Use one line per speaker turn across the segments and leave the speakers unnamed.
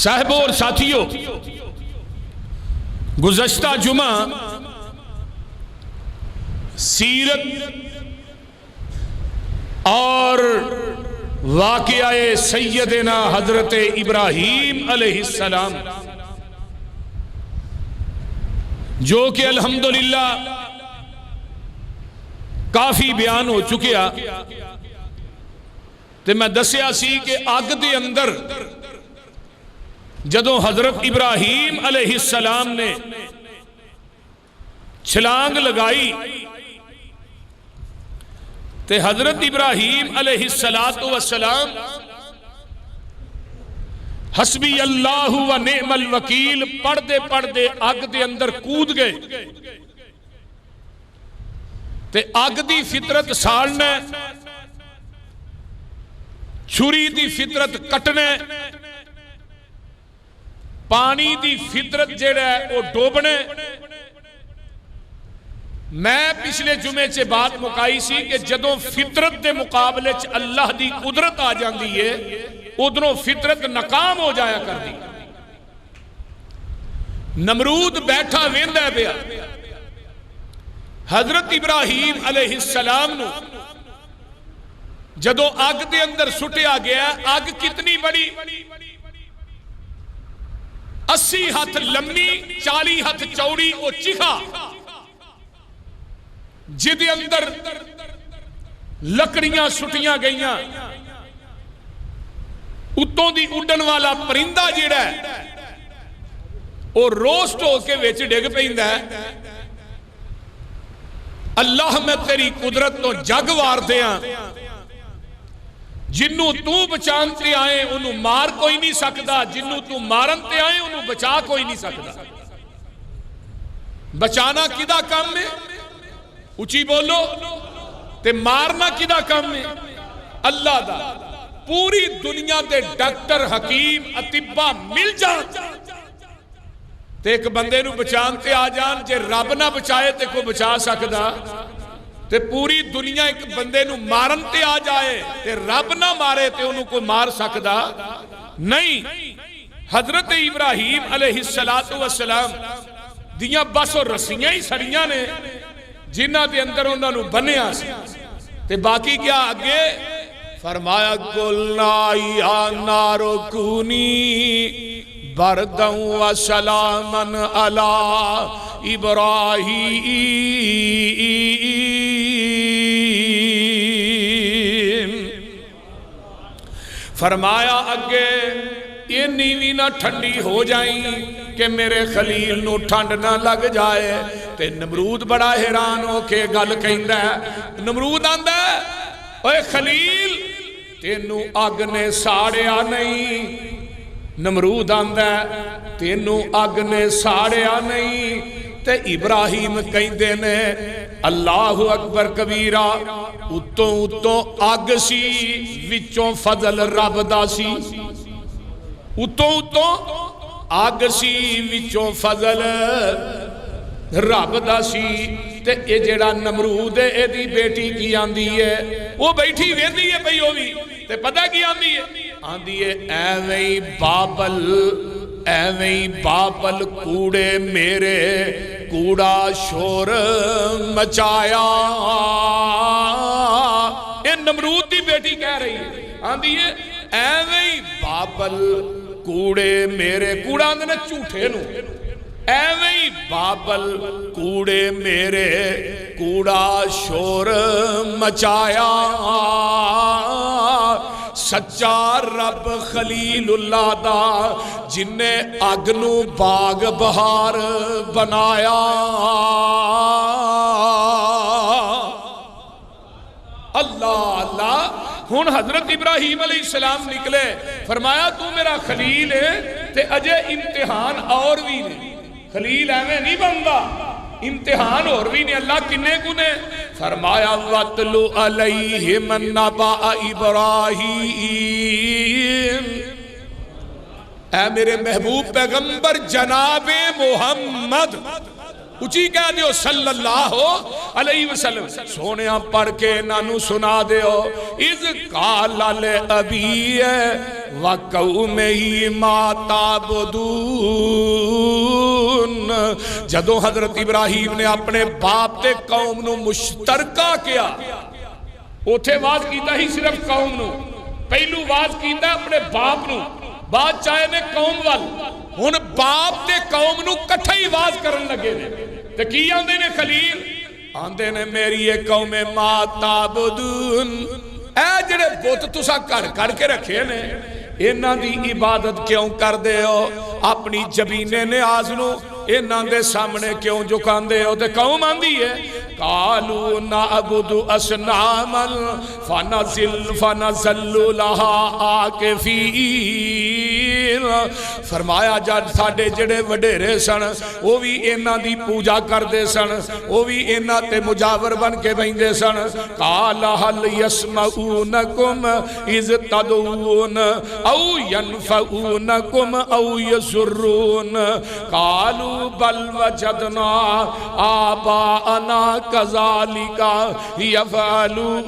صاحبوں اور ساتھیوں، گزشتہ جمعہ سیرت اور واقعہ سیدنا حضرت ابراہیم علیہ السلام جو کہ الحمدللہ کافی بیان ہو چکیا تے میں دسیا سی کہ اگ دے اندر جدوں حضرت ابراہیم علیہ السلام نے چھلانگ لگائی تے حضرت ابراہیم علیہ السلام حسبی اللہ و نعم الوکیل پڑھ دے اگ دے اندر کود گئے تے اگ دی فطرت ساڑنے، چھری دی فطرت کٹنے، پانی دی فطرت جڑا ہے وہ ڈوبنے۔ میں پچھلے جمعے سے بات مکائی سی کہ جدوں فطرت دے مقابلے چ اللہ دی قدرت آ جاندی ہے ادھروں فطرت ناکام ہو جایا کر دی۔ نمرود بیٹھا ویندا پیا، حضرت ابراہیم علیہ السلام نو جدوں اگ دے اندر سٹیا گیا، اگ کتنی بڑی؟ 80 ہاتھ لمبی 40 ہاتھ چوڑی وہ چیخا جدے اندر لکڑیاں سٹیاں گئیاں، اتوں دی اڈن والا پرندہ جیڑا ہے وہ روسٹ ہو کے ویچ ڈگ پیندا ہے۔ اللہ میں تیری قدرت تو جگ وار دیاں، جنوں تو بچان تے آئے انہوں مار کوئی نہیں سکتا، جنوں تو مارن تے آئے انہوں بچا کوئی نہیں سکتا۔ بچانا کدا کام میں؟ اچھی بولو۔ تے مارنا کدا کام میں؟ اللہ دا۔ پوری دنیا دے ڈاکٹر حکیم اطباء مل جان تے ایک بندے نو بچان تے آ جان، جے رب نہ بچائے تے کو بچا سکدا؟ تے پوری دنیا ایک بندے نو مارن تے آ جائے تے رب نہ مارے تے انہوں کو مار سکدا نہیں۔ حضرت ابراہیم علیہ السلام دیاں بس اور رسیاں ہی سڑیاں نے جنہ دے اندر انہوں نے بنیا سی، تے باقی کیا آگے فرمایا قُلْنَا يَا نَارُ كُونِي بَرْدًا وَسَلَامًا عَلَىٰ إِبْرَاهِيمَ۔ فرمایا اگے یہ نیوی نہ ٹھنڈی ہو جائیں کہ میرے خلیل نو ٹھنڈ نہ لگ جائے۔ تے نمرود بڑا حیران ہو کے گل کہندا ہے، نمرود آندا ہے اوے خلیل تینوں اگ نے ساڑیا نہیں۔ نمرود آندا ہے تینوں اگ نے ساڑیا نہیں۔ تے ابراہیم کہندے نے اللہ اکبر کبیرہ، اتوں اگ سی وچوں فضل رب دا سی، اتوں اگ سی وچوں فضل رب دا سی۔ تے اے جڑا نمرود ہے اے دی بیٹی کی آندی ہے، وہ بیٹھی ویندی ہے پئی ہووی تے پتہ کی آندی ہے؟ آندی ہے ایویں بابل کوڑے میرے کوڑا شور مچایا۔ اے نمرود دی بیٹی کہہ رہی ہے، آندی ہے ایویں بابل کوڑے میرے، کوڑا آندے نے جھوٹے نو، ایویں بابل کوڑے میرے کوڑا شور مچایا۔ سچا رب خلیل اللہ دا جن نے اگ نو باغ بہار بنایا۔ اللہ اللہ۔ ہن حضرت ابراہیم علیہ السلام نکلے، فرمایا تو میرا خلیل ہے تے اجے امتحان اور بھی نے، خلیل ایویں نہیں بندا، امتحان اور بھی نے۔ اللہ کنے گنے؟ فرمایا وَاتْلُ عَلَيْهِمْ نَبَأَ إِبْرَاهِيمَ۔ اے میرے محبوب پیغمبر جناب محمد اچھی کہہ دیو صلی اللہ علیہ وسلم. سونیا پڑھ کے نانو سنا دیو. اذ قال لابی وقومہ ما تعبدون. جدو حضرت ابراہیم نے اپنے باپ تے قوم نو مشترکہ کیا. اوتھے واز کیتا ہی صرف قوم نو, پہلو واز کیتا اپنے باپ نو, بعد چاہے نے قوم وال. ہن باپ تے قوم نو کٹھا ہی واز کرن لگے نے. تے کی آندے نے خلیل؟ آندے نے میری یہ قوم ما تعبدون, اے جڑے بت تسا کر کر کے رکھے نے انہاں دی عبادت کیوں کر دے ہو؟ اپنی جبین نیاز نو انہاں دے سامنے کیوں جھکان دے ہو؟ تے قوم آندی ہے قالوا نعبد اصناما فنظل لها عاکفین. فرمایا جد ساڈے جڑے وڈیرے سن وہ بھی انہاں دی پوجا کردے سن, وہ بھی انہاں تے مجاور بن کے بیندے سن. قال هل يسمعونكم اذ تدعون او ينفعونكم او يضرون قالوا بل وجدنا آباءنا كذلك يفعلون.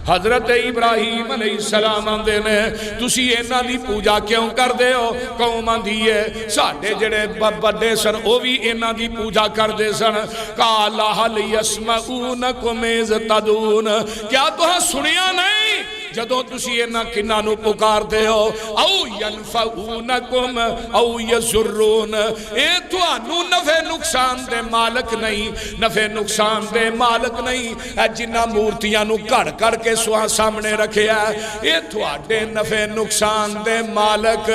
حضرت ابراہیم علیہ السلام آندے نے تسی انہاں دی پوجا کیوں کر دے ہو؟ قوم آندی ہے ساڈے جڑے بڑے سن او بھی انہاں دی پوجا کر دے سن. قال هل يسمعونكم اذ تدعون, کیا تہاں سنیا نہیں جدو تسی انہاں کناں نو پکار دے ہو؟ او ینفعونکم او یضرون, اے تھانو نفع نقصان دے مالک نہیں, نفع نقصان دے مالک نہیں. اے جنہ مورتیاں نو کڑ کڑ کے سوہاں سامنے رکھے ہے اے تھوڑے نفع نقصان دے مالک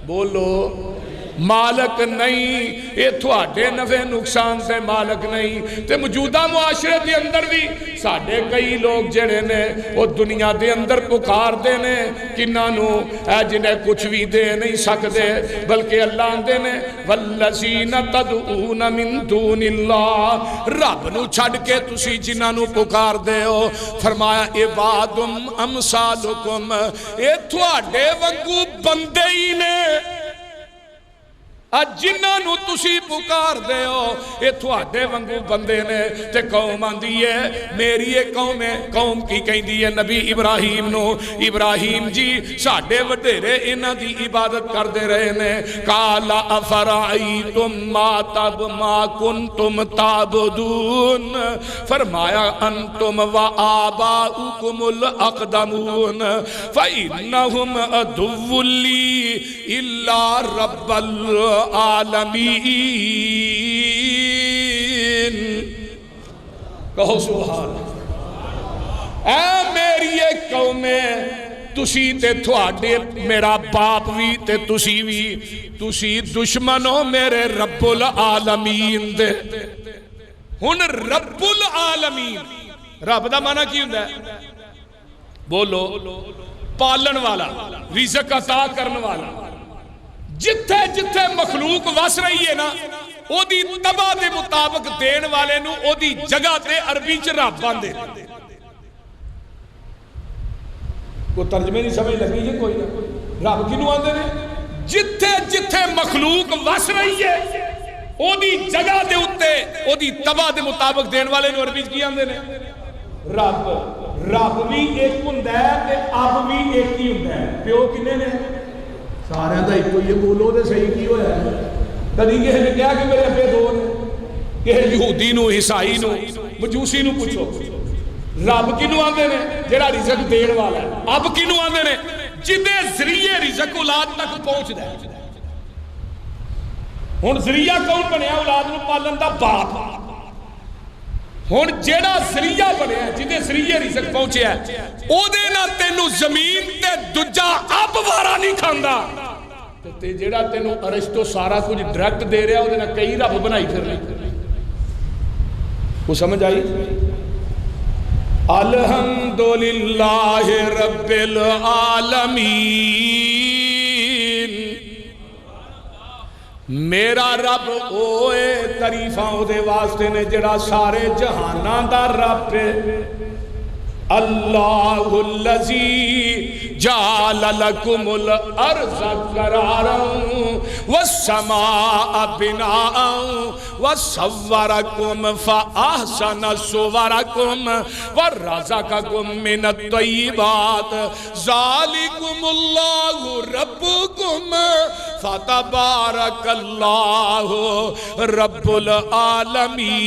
بولو مالک نہیں, یہ تھوڑے نفع نقصان سے مالک نہیں. تے موجودہ معاشرے دے اندر بھی ساڑھے کئی لوگ جڑے نے وہ دنیا دے اندر پکار دے نے کنہ نو اے جنہیں کچھ بھی دے نہیں سکتے, بلکہ اللہ دے نے والذین تدعون من دون اللہ, رب نو چھڑ کے تسی جنہ نو پکار دے ہو. فرمایا عبادم امثالکم, اے تھوڑے وگو بندے ہی نے جنہاں نو تسی پکار دے ہو اے تھوڑے وانگو بندے نے. تے قوم آندی ہے میری یہ قوم ہے. قوم کی کہندی ہے نبی ابراہیم نو, ابراہیم جی ساڑھے وڈیرے انہاں دی عبادت کر دے رہے نے. قال افرائیتم ما کنتم تعبدون, فرمایا انتم و آباؤکم الاقدمون فإنہم عدو لی الا رب عالمین. کہو سبحان. اے میری ایک قوم تسی تے تھوڑے میرا باپ بھی تے تسی بھی تسی دشمنوں میرے رب العالمین دے. ہن رب العالمین رب دا معنی کی ہوندہ ہے؟ بولو پالن والا, رزق عطا کرن والا. جتھے جتھے مخلوق وس رہی ہے نا او دی تباہ دے مطابق دین والے نو او دی جگہ تے عربی چ رب باندے. کوئی ترجمے نہیں سمجھ لگی ہے کوئی نہ. رب کینو آندے نے؟ جتھے جتھے مخلوق وس رہی ہے او دی جگہ دے اتے او دی تباہ دے مطابق دین والے نو عربی چ کی آندے نے؟ رب. رب بھی ایک ہوندا ہے تے اب بھی ایک ہی ہوندا ہے. پیو کنے نے؟ سارے دا ایک یہ بولو دے صحیح کی ہویا ہے. کدی کہے نے کہا کہ میرے ابے دو نے, کہ یہودی نو عیسائی نو مجوسی نو پوچھو رب کینو آندے نے؟ جڑا رزق دین والا ہے. اب کینو آندے نے؟ جدے ذریعے رزق اولاد تک پہنچدا ہے. ہن ذریعہ کون بنیا اولاد نو پالن دا؟ باپ. ہن جیڑا ذریعہ بنیا جدے ذریعے رزق پہنچیا ہے او دے نال تینو زمین تے دجا اب وارا نہیں کھاندا. تے جیڑا تینو عرش تو سارا کچھ ڈائریکٹ دے رہا او دے نال کئی رب بنائی پھر رہے. کو سمجھ آئی؟ الحمدللہ رب العالمین. میرا رب اوے تعریفاں او دے واسطے نے جڑا سارے جہاناں دا رب ہے. اللہ الذی جعل لکم الارض قرارا والسماء بناء وصورکم فاحسن صورکم ورزقکم من الطیبات ذالکم اللہ ربکم فتبارک اللہ رب العالمین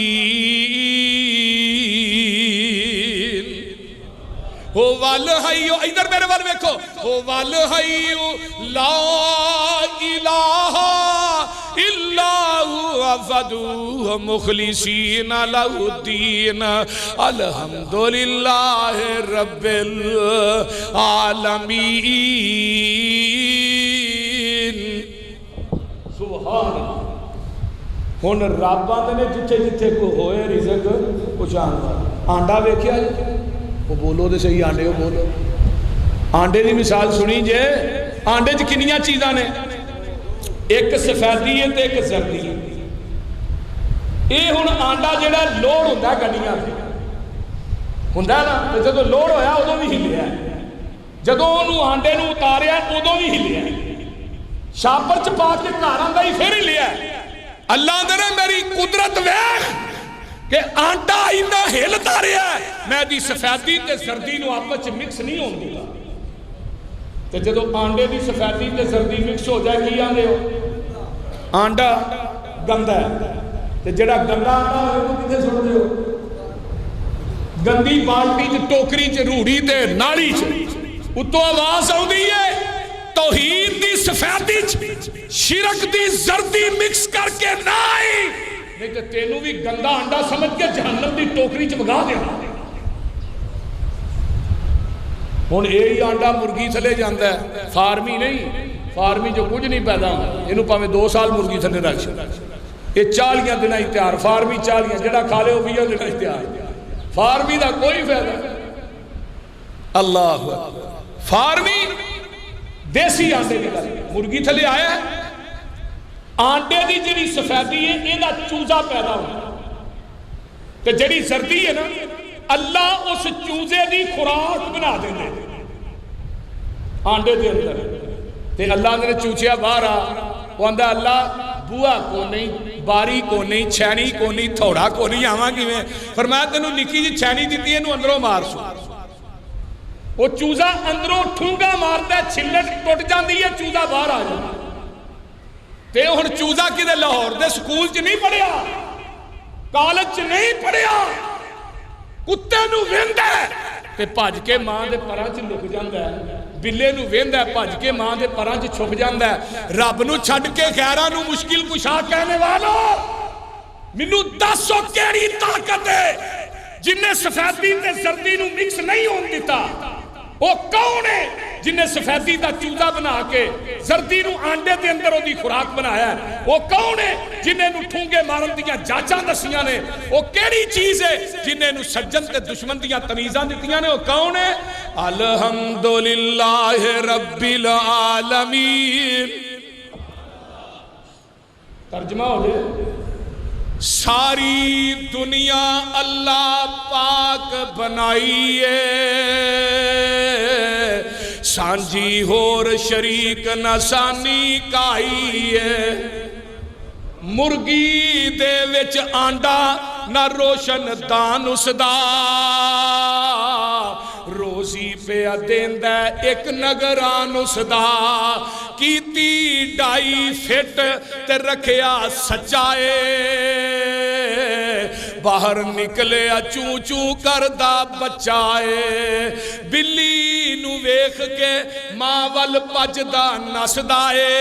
هو الحی ادھر میرے وال دیکھو هو الحی لا الہ الا هو فادعوہ مخلصین لہ الدین الحمدللہ رب العالمین سبحان ہن رب آندے نے جتھے جتھے کو ہوئے رزق پہنچان آنڈا ویکھیا وہ بولو دے صحیح آنڈے ہو بولو آنڈے دی مثال سنی جے آنڈے چ کنیاں چیزاں نے ایک سفیدی ہے تے ایک زردی ہے اے ہن آنڈا جڑا لوڑ ہوندا گڈیاں تے ہوندا نا تے جدوں لوڑ ہویا اودوں بھی ہلیا جدوں اونوں آنڈے نوں اتاریا اودوں بھی ہلیا شاپر چ پا کے گھر آندا ہی پھر ہلیا اللہ دے نے میری قدرت ویکھ کہ آنڈا آئندہ ہلتا رہا ہے میں دی سفیدی تے زردی نو آپس چ مکس نہیں ہون دیتا تے جدو آنڈے دی سفیدی تے زردی مکس ہو جائے کی آندے ہو آنڈا گندا ہے تے جڑا گندا آنڈا ہوئے وہ کتے سن دے ہو گندی بالٹی چ ٹوکری چ روڑی تے ناڑی چ اتو آواز آؤں دی ہے توحید دی سفیدی چ شرک دی زردی مکس کر کے نائی نہیں تو تینوں بھی گندا انڈا سمجھ کے جہنم دی ٹوکری چ بگا دیا ہن یہی انڈا مرغی تھلے جاندا ہے فارمی نہیں فارمی جو کچھ نہیں پیدا اینو پاویں 2 سال مرغی تھلے رکھ یہ 40 دن تیار فارمی 40 جڑا کھا لے وہ 20 دن تیار فارمی دا کوئی فائدہ اللہ فارمی دیسی آنڈے کی گل مرغی تھلے آیا ہے آنڈے دی جڑی سفیدی ہے یہ چوزا پیدا ہوتا تو جڑی زردی ہے نا اللہ اس چوزے دی خوراک بنا دینے آنڈے دے اندر تے اللہ نے چوچیا باہر آ وہ آندہ اللہ بوا کو نہیں باری کو نہیں چھینی کو نہیں تھوڑا کو نہیں آواں کی میں فرمایا تینوں نکی جی چھینی دیتی ہے انہوں اندروں مار سو وہ چوزا اندروں ٹھونگا مارتا ہے چھلٹ ٹوٹ جاندی ہے چوزا باہر آ جاتا تے ہن چوزا کدے لاہور دے سکول چ نہیں پڑھیا کالج چ نہیں پڑھیا کتے نو ویندا ہے تے بھج کے ماں دے پراں چ لک جاندا ہے بلے نو ویندا ہے بھج کے ماں دے پراں چ چھپ جاندا ہے رب نو چھڈ کے غیراں نو مشکل کشا کہنے والو مینوں دسو کیڑی طاقت ہے جن نے سفیدی تے زردی نو مکس نہیں ہون دتا وہ کون ہے جن نے سفیدی دا چوزا بنا کے زردی نو آنڈے دے اندر وہ دی خوراک بنایا ہے وہ کون ہے جنہیں نو ٹھونگے مارن دیاں جاچاں دسیاں نے وہ کیڑی چیز ہے جنہیں نو سجن تے دشمن دیاں تمیزاں دیتیاں نے وہ کون ہے الحمدللہ رب العالمین ترجمہ ہو جائے ساری دنیا اللہ پاک بنائیے سانجی ہور شریک نسانی کائیے مرگی دے وچ آنڈا نہ روشن دان اس دا روزی پہ دیندہ ایک نگران اس دا کیتی ڈائی فٹ تے رکھیا سچائے باہر نکلے چوں چوں کردہ بچائے بلی نو ویخ کے ماں وال پجدہ نسدائے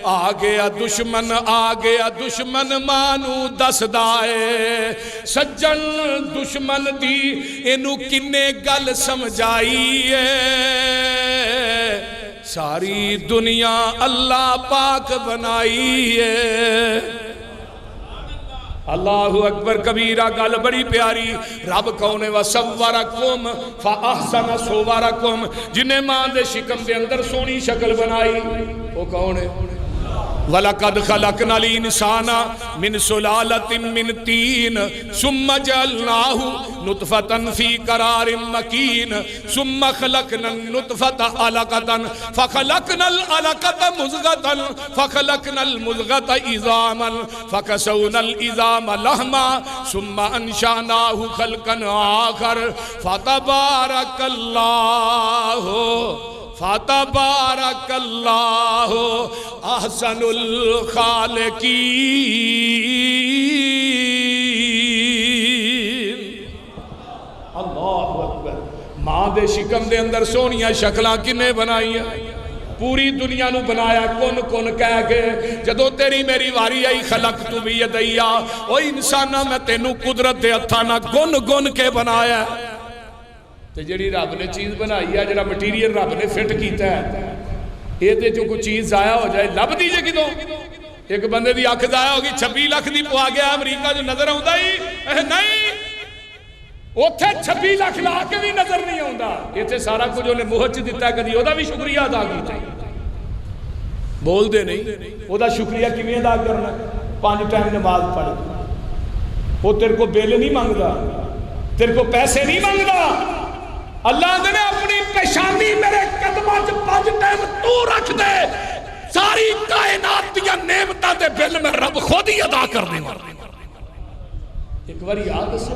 آگیا دشمن مانو دس دائے سجن دشمن دی انو کنے گل سمجھائیے ساری دنیا اللہ پاک بنائیے اللہ اکبر کبیرہ گل بڑی پیاری رب کون وَصَوَّرَكُمْ فَأَحْسَنَ صُوَرَكُمْ جنہیں ماں دے شکم دے اندر سونی شکل بنائی وہ کون ہے وَلَقَدْ خَلَقْنَا الْإِنسَانَ مِنْ سُلَالَةٍ مِنْ طِينٍ ثُمَّ جَعَلْنَاهُ نُطْفَةً فِي قَرَارٍ مَكِينٍ ثُمَّ خَلَقْنَا النُّطْفَةَ عَلَقَةً فَخَلَقْنَا الْعَلَقَةَ مُضْغَةً فَخَلَقْنَا الْمُضْغَةَ عِظَامًا فَكَسَوْنَا الْعِظَامَ لَحْمًا ثُمَّ أَنشَأْنَاهُ خَلْقًا آخَرَ فَتَبَارَكَ اللَّهُ فَتَبَارَكَ اللَّهُ أَحْسَنُ الْخَالِقِينَ۔ اللہ اکبر۔ ماں دے شکم دے اندر سونیاں شکلاں کنے بنائی ہیں؟ پوری دنیا نو بنایا کن کن کہہ کے، جدو تیری میری واری آئی خلقت بیدیا، او انسانہ میں تینو قدرت دے ہتھانا گن گن کے بنایا ہے۔ تو جڑی رب نے چیز بنائی ہے، جڑا مٹیریل رب نے فٹ کیتا ہے، یہ دے جو کوئی چیز ضائع ہو جائے لب دیجئے کی دو۔ ایک بندے دی آنکھ ضائع ہوگی 26 لاکھ دی پوا گیا امریکہ جو نظر آؤں ہی نہیں، اوتھے 26 لاکھ لا کے بھی نظر نہیں آؤں یہ تھے سارا کچھ انہیں مہچ دیتا ہے، کدی او دا بھی شکریہ ادا کی چاہیے۔ بول دے نہیں او دا شکریہ کیویں ادا کرنا؟ 5 ٹائم نماز پڑھ، وہ تیرے کو بیل نہیں مانگدا، تیرے کو پیسے نہیں مانگدا، اللہ نے اپنی پیشانی میرے قدمہ 5 ٹائم تو رکھ دے، ساری کائنات دیا نعمتاں دے بل میں رب خود ہی ادا کر دے۔ ایک بار یاد سے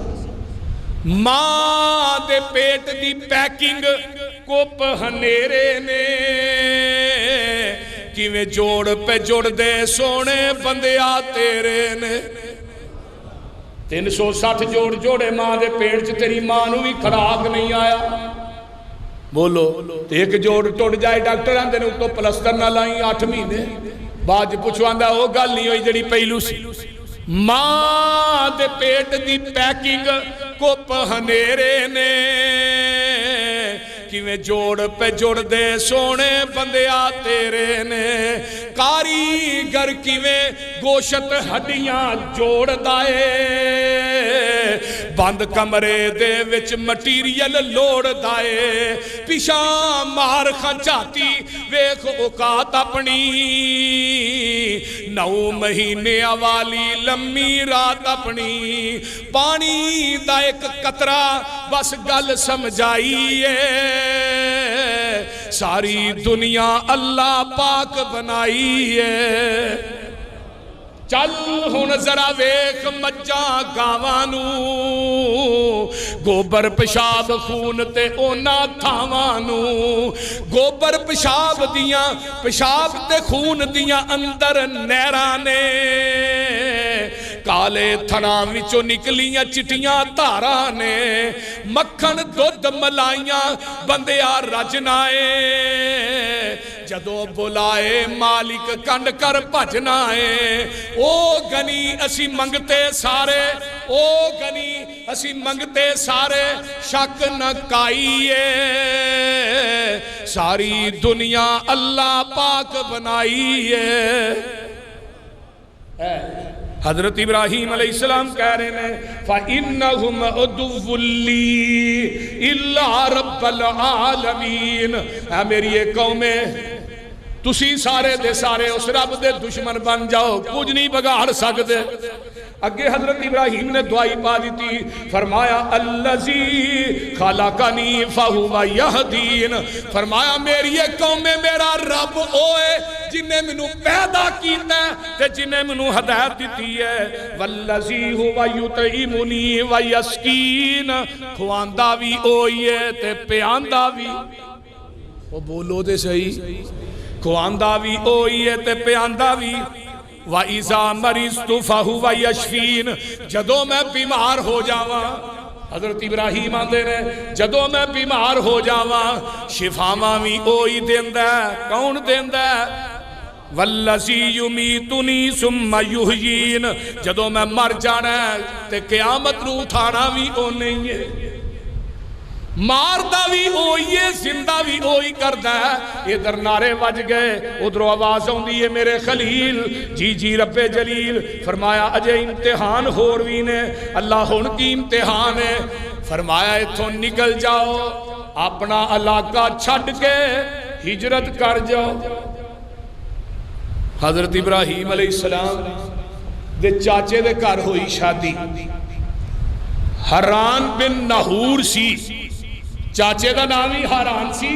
ماں دے پیٹ دی پیکنگ کو پہنیرے نے کیویں جوڑ پہ جوڑ دے سونے بندیا تیرے نے۔ 360 جوڑ جوڑے ماں دے پیٹ چ تیری ماں نو بھی کھراک نہیں آیا۔ بولو ایک جوڑ ٹوٹ جائے ڈاکٹر آندے نے تو پلستر نہ لائیں 8 مہینے بعد پوچھواندا او گل نہیں ہوئی جڑی پہلو سی۔ ماں دے پیٹ دی پیکنگ کو پہنیرے نے کیویں جوڑ پہ جوڑ دے سونے بندیا تیرے نے۔ کاریگر کیویں گوشت ہڈیاں جوڑ دائے بند کمرے دے وچ مٹیریل لوڑ دائے پیشاں مار کھنچاتی ویکھ اوقات اپنی 9 مہینے والی لمبی رات اپنی پانی دا ایک قطرہ بس گل سمجھائیے ساری دنیا اللہ پاک بنائی ہے۔ چل ہن ذرا ویکھ مجھاں گاوانو گوبر پیشاب خون تے اونا تھاوانو گوبر پیشاب دیاں پیشاب تے خون دیاں اندر نہرانے کالے تھنا وچوں نکلیاں چٹیاں تارانے مکھن دودھ ملائیاں بندیا رجنائے جدو بلائے مالک کنڈ کر بھجنائے او گنی اسی منگتے سارے او گنی اسی منگتے سارے شک نہ کائیے ساری دنیا اللہ پاک بنائیے۔ حضرت ابراہیم علیہ السلام کہہ رہے ہیں فَإِنَّهُمْ عَدُوٌّ لِّي إِلَّا رَبَّ الْعَالَمِينَ۔ اے میری ایک قومیں تسی سارے دے سارے اس رب دے دشمن بن جاؤ کچھ نہیں بگاڑ سکتے۔ اگے حضرت ابراہیم نے دعائی پا دی تھی فرمایا الذی خلقنی فہو یہدین فرمایا میری ایک قوم میں میرا رب ہوئے جنہیں منو پیدا کیتا ہے تے جنہیں منو ہدایت دیتی ہے والذی ہوا یطعمنی ویسقین کھواندہ بھی ہوئی ہے تے پیاندہ بھی وہ بولو دے صحیح کھواندہ بھی ہوئی ہے تے پیاندہ بھی وَإِذَا مَرِضْتُ فَهُوَ يَشْفِينَ جدو میں بیمار ہو جاواں حضرت ابراہیم آندے نے جدو میں بیمار ہو جاواں شفاواں بھی اوہی دیندہ ہے کون دیندہ ہے وَالَّذِي يُمِيتُنِي ثُمَّ يُحْيِينَ جدو میں مر جانا ہے تے قیامت نو اٹھانا بھی او نہیں ہے ماردہ بھی ہوئی ہے زندہ بھی ہوئی کردہ ہے ادھر نعرے وج گئے ادھر آواز ہوں دیئے میرے خلیل جی جی رب جلیل فرمایا اجے امتحان ہو روی نے اللہ ہن کی امتحان ہے فرمایا اتھوں نکل جاؤ اپنا علاقہ چھڑ کے ہجرت کر جاؤ حضرت ابراہیم علیہ السلام دے چاچے دے گھر ہوئی شادی. حران بن ناہور سی, چاچے دا نام ہی حران سی,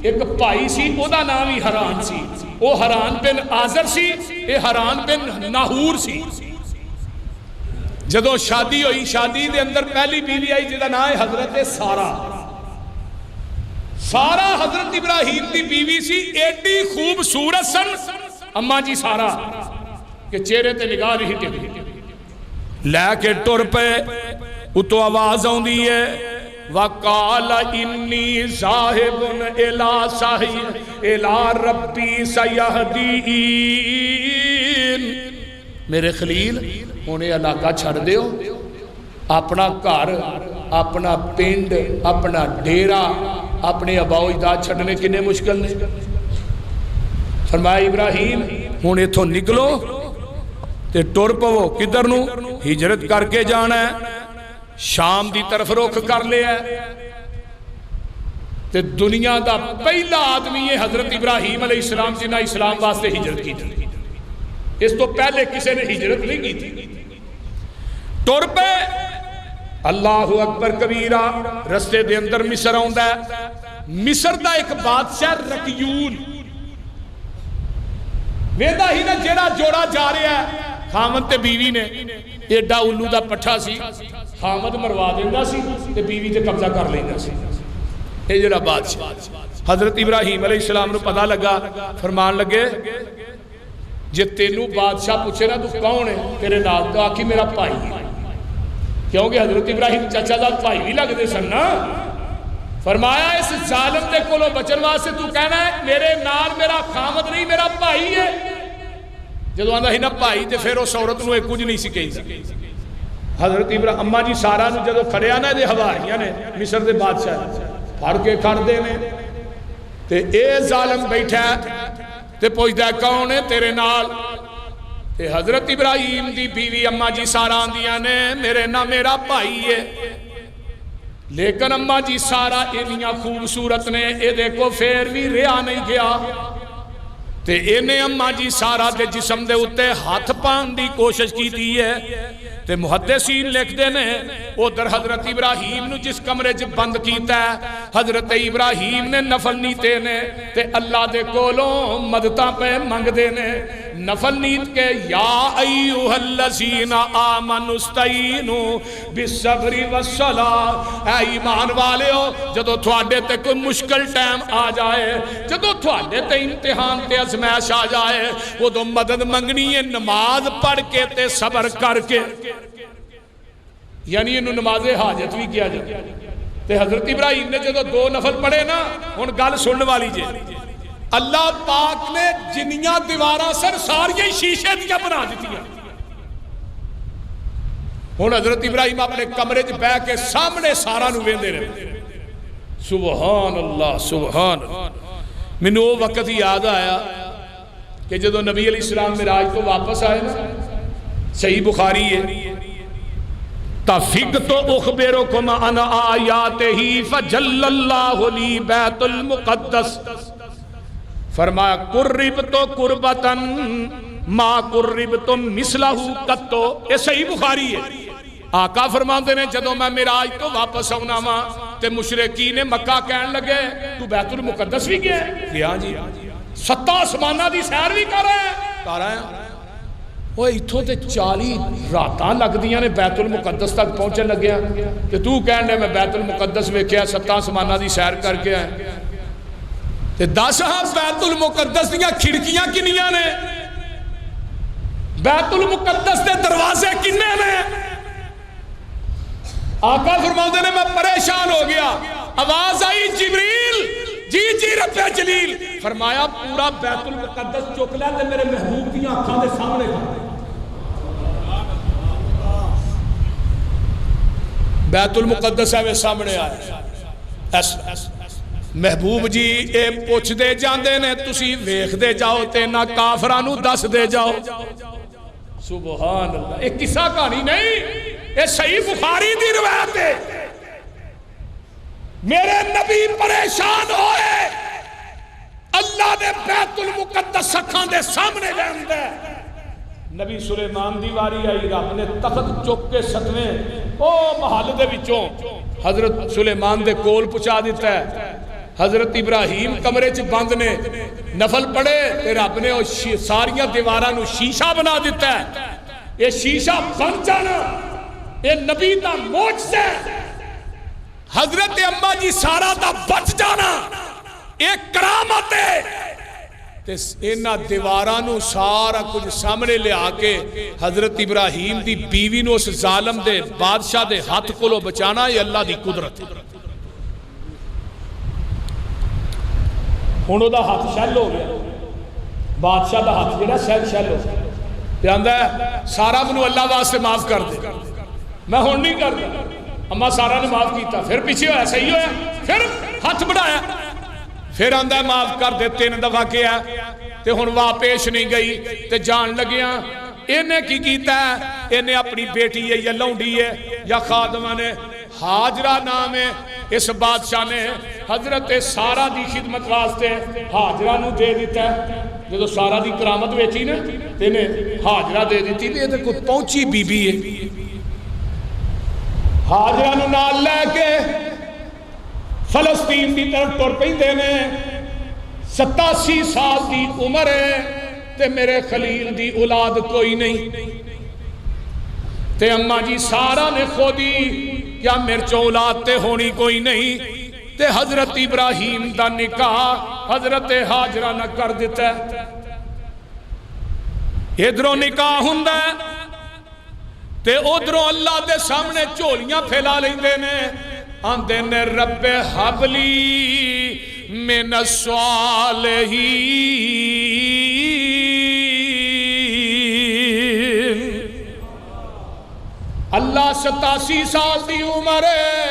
ایک بھائی سی او دا نام ہی حران سی, او حران بن آزر سی, اے حران بن ناہور سی. جدو شادی ہوئی, شادی دے اندر پہلی بیوی آئی جدا نام ہے حضرت سارا. سارا حضرت ابراہیم دی بیوی سی, ایڈی خوبصورت سن اماں جی سارا کہ چہرے تے نگاہ نہیں ٹکدی. لے کے ٹر پے, اتو آواز آؤندی ہے وَقَالَ إِنِّي ذَاهِبٌ إِلَىٰ رَبِّي سَيَهْدِينِ. میرے خلیل انہیں علاقہ چھڑ دیو, اپنا گھر, اپنا پنڈ, اپنا ڈیرا, اپنے اباؤ اجداد چھڑنے کنے مشکل نے. فرمایا ابراہیم ہوں اتھوں نکلو تے ٹر پو. کدھر نو؟ ہجرت کر کے جانا ہے, شام دی طرف رخ کر لیا ہے. تے دنیا دا پہلا آدمی ہے حضرت ابراہیم علیہ السلام جنہاں اسلام واسطے ہجرت کی تھی. اس تو پہلے کسی نے ہجرت نہیں کی تھی. ٹر پے, اللہ اکبر کبیرہ. رستے دے اندر مصر آوندا ہے. مصر دا ایک بادشاہ رکیون ویدہ ہی نا جیڑا جوڑا جا رہا ہے, خامد تے بیوی نے ایڈا الو دا پٹھا سی, خامد مروا دیندہ سی تے بیوی تے قبضہ کر لیندہ سی. اے جڑا بادشاہ حضرت ابراہیم علیہ السلام نے پتہ لگا, فرمان لگے جے تینوں بادشاہ پوچھے نا تو کون ہے تیرے نال, تو آکھی میرا بھائی ہے, کیونکہ حضرت ابراہیم چچا دا بھائی بھی لگ دے سن نا. فرمایا اس ظالم دے کولو بچن واسطے تو کہنا ہے میرے نال میرا خامد نہیں میرا بھائی ہے. جدو آندہ ہی نا بھائی تے پھر اس عورت نو ایک کچھ نہیں سکھائی سکے. حضرت ابراہیم اماں جی سارا نو جدو کھڑیا نا دے ہواریاں نے مصر دے بادشاہ پھڑ کے کھڑ دے نے تے اے ظالم بیٹھا تے پوچھدا ہے کون ہے تیرے نال. تے حضرت ابراہیم دی بیوی اماں جی سارا آندیاں نے میرے نا میرا بھائی ہے. لیکن اماں جی سارا انیاں خوبصورت نے, اے دیکھو پھر بھی رہا نہیں گیا. تے انہیں اماں جی سارا دے جسم دے اتے ہاتھ پان دی کوشش کی دی ہے. تے محدثین لکھ دینے ادھر حضرت ابراہیم نو جس کمرے چ بند کیتا ہے حضرت ابراہیم نے نفل نیتے نے تے اللہ دے کولوں مدداں پہ منگ دینے. نفل نیت کے یا ایوہ الذین آمنوا استعینوا بالصبر والصلاۃ. اے ایمان والے ہو جدو تھوڑے تے کوئی مشکل ٹائم آ جائے, جدو تھوڑے تے امتحان تے ازمائش آ جائے, وہ تو مدد منگنی ہے نماز پڑھ کے تے صبر کر کے. یعنی انہوں نماز حاجت بھی کیا جائے. تے حضرت ابراہیم نے جدو 2 نفل پڑھے نا, ان گل سننے والی جے اللہ پاک نے جنیاں دیواراں سر ساری شیشے دیا بنا دیتی ہیں. ہن حضرت ابراہیم اپنے کمرے چ بیٹھ کے سامنے سارا نو ویندے رہے. سبحان اللہ سبحان اللہ. مینوں وہ وقت یاد آیا کہ جدو نبی علیہ السلام معراج تو واپس آئے نا, صحیح بخاری ہے تفقت اخبرکم عن آیاتہ فجل اللہ لی بیت المقدس. فرمایا قربت قربتا ما قربتم مثلہ قطو. یہ صحیح بخاری ہے. آقا فرماندے نے جدو میں معراج تو واپس آنا ماں تے مشرکین مکہ کہن لگے تو بیت المقدس بھی گیا ہے؟ کیا جی 7 آسمانہ دی سیر بھی کر رہے ہیں. وہ اتھوں تے 40 راتاں لگ دیاں نے بیت المقدس تک پہنچے لگیا کہ تو کہن لے میں بیت المقدس میں کیا 7 آسمانہ دی سیر کر کے آئے. تے 10 بیت المقدس دیاں کھڑکیاں کنیاں نے, بیت المقدس دے دروازے کنے نے. آقا فرماتے نے میں پریشان ہو گیا, آواز آئی جبریل جی جی رب جلیل. فرمایا پورا بیت المقدس چک لے تے میرے محبوب کی آنکھاں دے سامنے کھا. بیت المقدس ہے سامنے آیا. محبوب جی اے پوچھ دے جاندے نے تسی ویکھ دے جاؤ تے نہ کافراں نو دس دے جاؤ. سبحان اللہ. ایک قصہ کہانی نہیں, یہ صحیح بخاری دی روایت ہے. میرے نبی پریشان ہوئے, اللہ اللہ نے بیت المقدس اکھاں دے سامنے لے آندا ہے۔ نبی سلیمان دی واری آئی، رب نے تخت چک کے ستویں او محل دے وچوں حضرت سلیمان دے کول پہنچا دیتا ہے۔ حضرت ابراہیم کمرے چ بند نے نفل پڑھے تے رب نے ساریاں دیواراں نو شیشہ بنا دیتا ہے۔ یہ شیشہ بن جانا یہ نبی دا معجزہ ہے۔ حضرت اماں جی سارا دا بچ جانا ایک کرامت ہے۔ انہاں دیواراں نو سارا کچھ سامنے لے آکے حضرت ابراہیم دی بیوی نو اس ظالم دے بادشاہ دے ہاتھ کو لو بچانا، یہ اللہ دی قدرت ہے۔ ہن دا ہاتھ شل ہو گیا، بادشاہ دا ہاتھ جڑا شل ہو گیا تے آندا ہے سارا منو اللہ واسطے معاف کر دے، میں ہن نہیں کردا۔ اما سارا نے معاف کیتا، پھر پیچھے ہویا، صحیح ہویا، پھر ہاتھ بڑھایا، پھر آندا ہے معاف کر دے، 3 دفعہ کیا تے ہن واہ پیش نہیں گئی تے جان لگیاں۔ انہیں کی کیتا ہے؟ انہیں اپنی بیٹی ہے یا لونڈی ہے یا خادمہ نے، حاجرہ نام ہے، اس بادشاہ نے حضرت سارا دی خدمت واسطے حاجرہ نو دے دیتا ہے۔ جو سارا دی کرامت ویچی نا انہیں حاجرہ دے دیتی، یہ کو پہنچی بی بی ہے۔ حاجرہ نو نال لے کے فلسطین دی طرف ٹر پیندے نے۔ 87 سال دی عمر ہے تے میرے خلیل دی اولاد کوئی نہیں تے اماں جی سارا نے خودی کیا میرے چوں اولاد تے ہونی کوئی نہیں تے حضرت ابراہیم دا نکاح حضرت حاجرہ نہ کر دیتا ہے۔ ادھروں نکاح ہوندا ہے تے ادھروں اللہ دے سامنے جھولیاں پھیلا لیندے نے، آندے نے رب حبلی من الصالحین۔ اللہ 87 سال دی عمر ہے،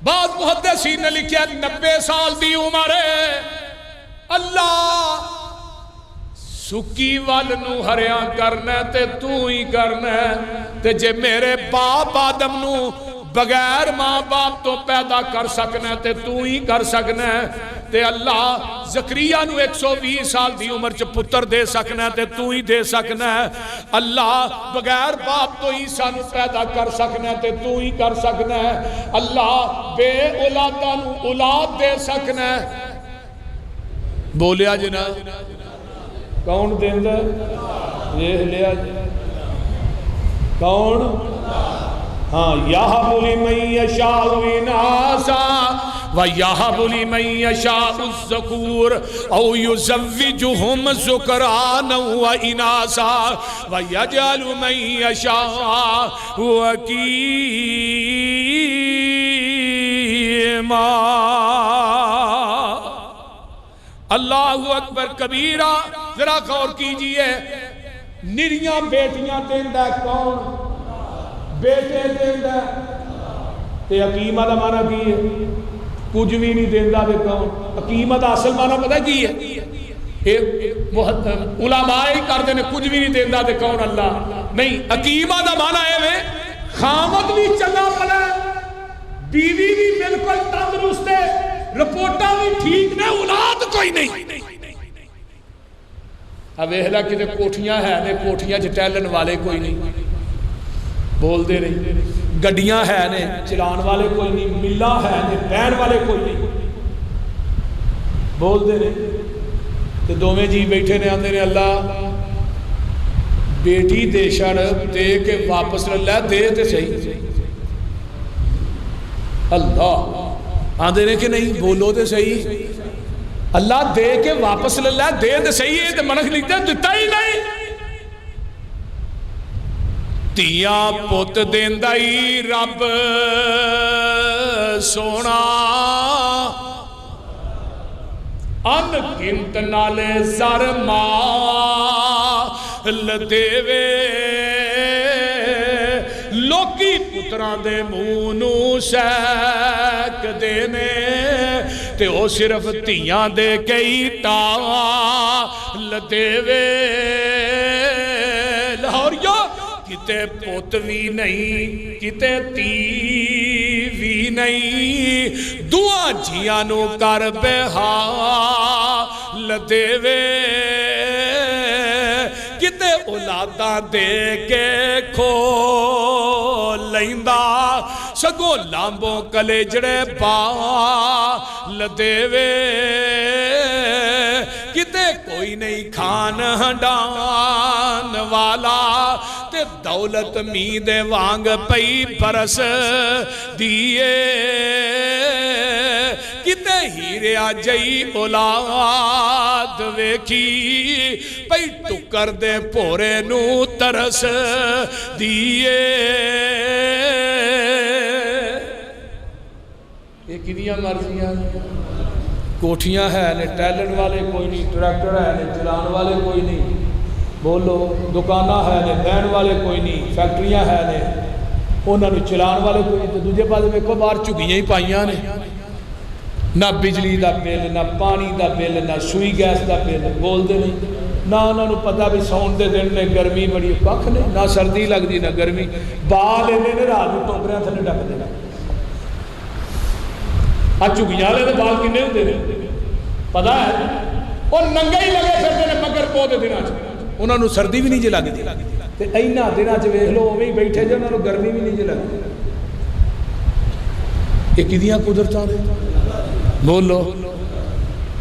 بعض محدثین نے لکھیا 90 سال دی عمر ہے۔ اللہ سکی وال نو ہریاں کرنا تے تو ہی کرنا تے جے میرے باپ آدم نو بغیر ماں باپ تو پیدا کر سکنا تے تو ہی کر سکنا تے اللہ زکریہ نو 120 سال دی عمر چ پتر دے سکنا تے تو ہی دے سکنا اللہ بغیر باپ تو عیسیٰ نو پیدا کر سکنا تے تو ہی کر سکنا اللہ بے اولادہ نو اولاد دے سکنا۔ بولیا جنا کون دیندہ یہ لیا کون؟ ہاں یَحْبُ لِمَن یَشَاءُ إِنَاثًا وَیَحْبُ لِمَن یَشَاءُ الذُّکُورَ أَوْ یُزَوِّجُهُمْ ذُکْرَانًا وَإِنَاثًا وَیَجْعَلُ مَن یَشَاءُ عَقِیمًا۔ اللہ اکبر کبیرہ، ذرا غور کیجئے، نریاں بیٹیاں دیندہ کون؟ بیٹے دیندہ تے حکیمہ دا معنی کی ہے؟ کچھ بھی نہیں دیندہ دے کون؟ حکیمہ دا اصل معنی پتہ کی ہے؟ علماء ہی کر دینے کچھ بھی نہیں دیندہ دے کون؟ اللہ نہیں، حکیمہ دا معنی ہے میں خامد بھی چنگا پڑا بیوی بھی بالکل تندرست ہے، رپورٹا بھی ٹھیک نے، اولاد کوئی نہیں۔ اب اہلا کتے کوٹھیاں ہیں نے، کوٹھیاں جٹیلن والے کوئی نہیں، بول دے نہیں، گڑیاں ہیں نے چلان والے کوئی نہیں، ملہ ہے نے بین والے کوئی نہیں، بول دے نہیں۔ تو دومیں جی بیٹھے نے آندے نے اللہ بیٹی دے شڑ دے کے واپس للہ دے تے صحیح، اللہ آندے نے کہ نہیں بولو تے صحیح، اللہ دے کے واپس للہ دے تے صحیح ہے تے منخ لکھتے ہیں دیتا ہی نہیں۔ تیاں پوت دیندائی رب سونا ان گنت نالے زر مال دیوے لوکی پتران دے مونو سیک دینے تے او صرف تیاں دے کئی ٹال دیوے۔ لاہوریہ کتے پوت بھی نہیں کتے تی بھی نہیں دعا جیاں نو کر بحال دیوے کتے اولاداں دے کے کھو لیندا سگو لامبوں کلے جڑے بال دیوے کتے کوئی نہیں کھان ہنڈان والا تے دولت مید وانگ پئی برس دیئے کتے ہیرے آجئی اولاد ویکھی پئی ٹکر دے پورے نو ترس دیئے ایک دیا مرضیاں کوٹھیاں ہیں نے ٹیلنٹ والے کوئی نہیں ٹریکٹر ہے نے چلان والے کوئی نہیں بولو دکانہ ہے نے بین والے کوئی نہیں فیکٹریاں ہے نے انہوں نے چلان والے کوئی نہیں تو دوجہ بعد میں کو بار چکیاں ہی پائیاں نے نہ بجلی دا بل نہ پانی دا بل نہ سوئی گیس دا بل بول دے نہیں نہ انہوں نے پتا بھی سون دے دن میں گرمی بڑی پک نہیں نہ سردی لگ دی نہ گرمی بال انہیں نے رات میں ٹوکریاں تھنے ڈک دینا آج چکیاں لے دے بال کنے ہوتے ہیں پتا ہے اور ننگا ہی لگے پھر دینے مگر پو دے دینا چاہتے انہوں نے سردی بھی نہیں جے لگ دی تے اینا دینا چاہتے ویخ لو ہمیں بیٹھے جو انہوں نے گرمی بھی نہیں جے لگ دی ایک دیاں قدرتاں دے بولو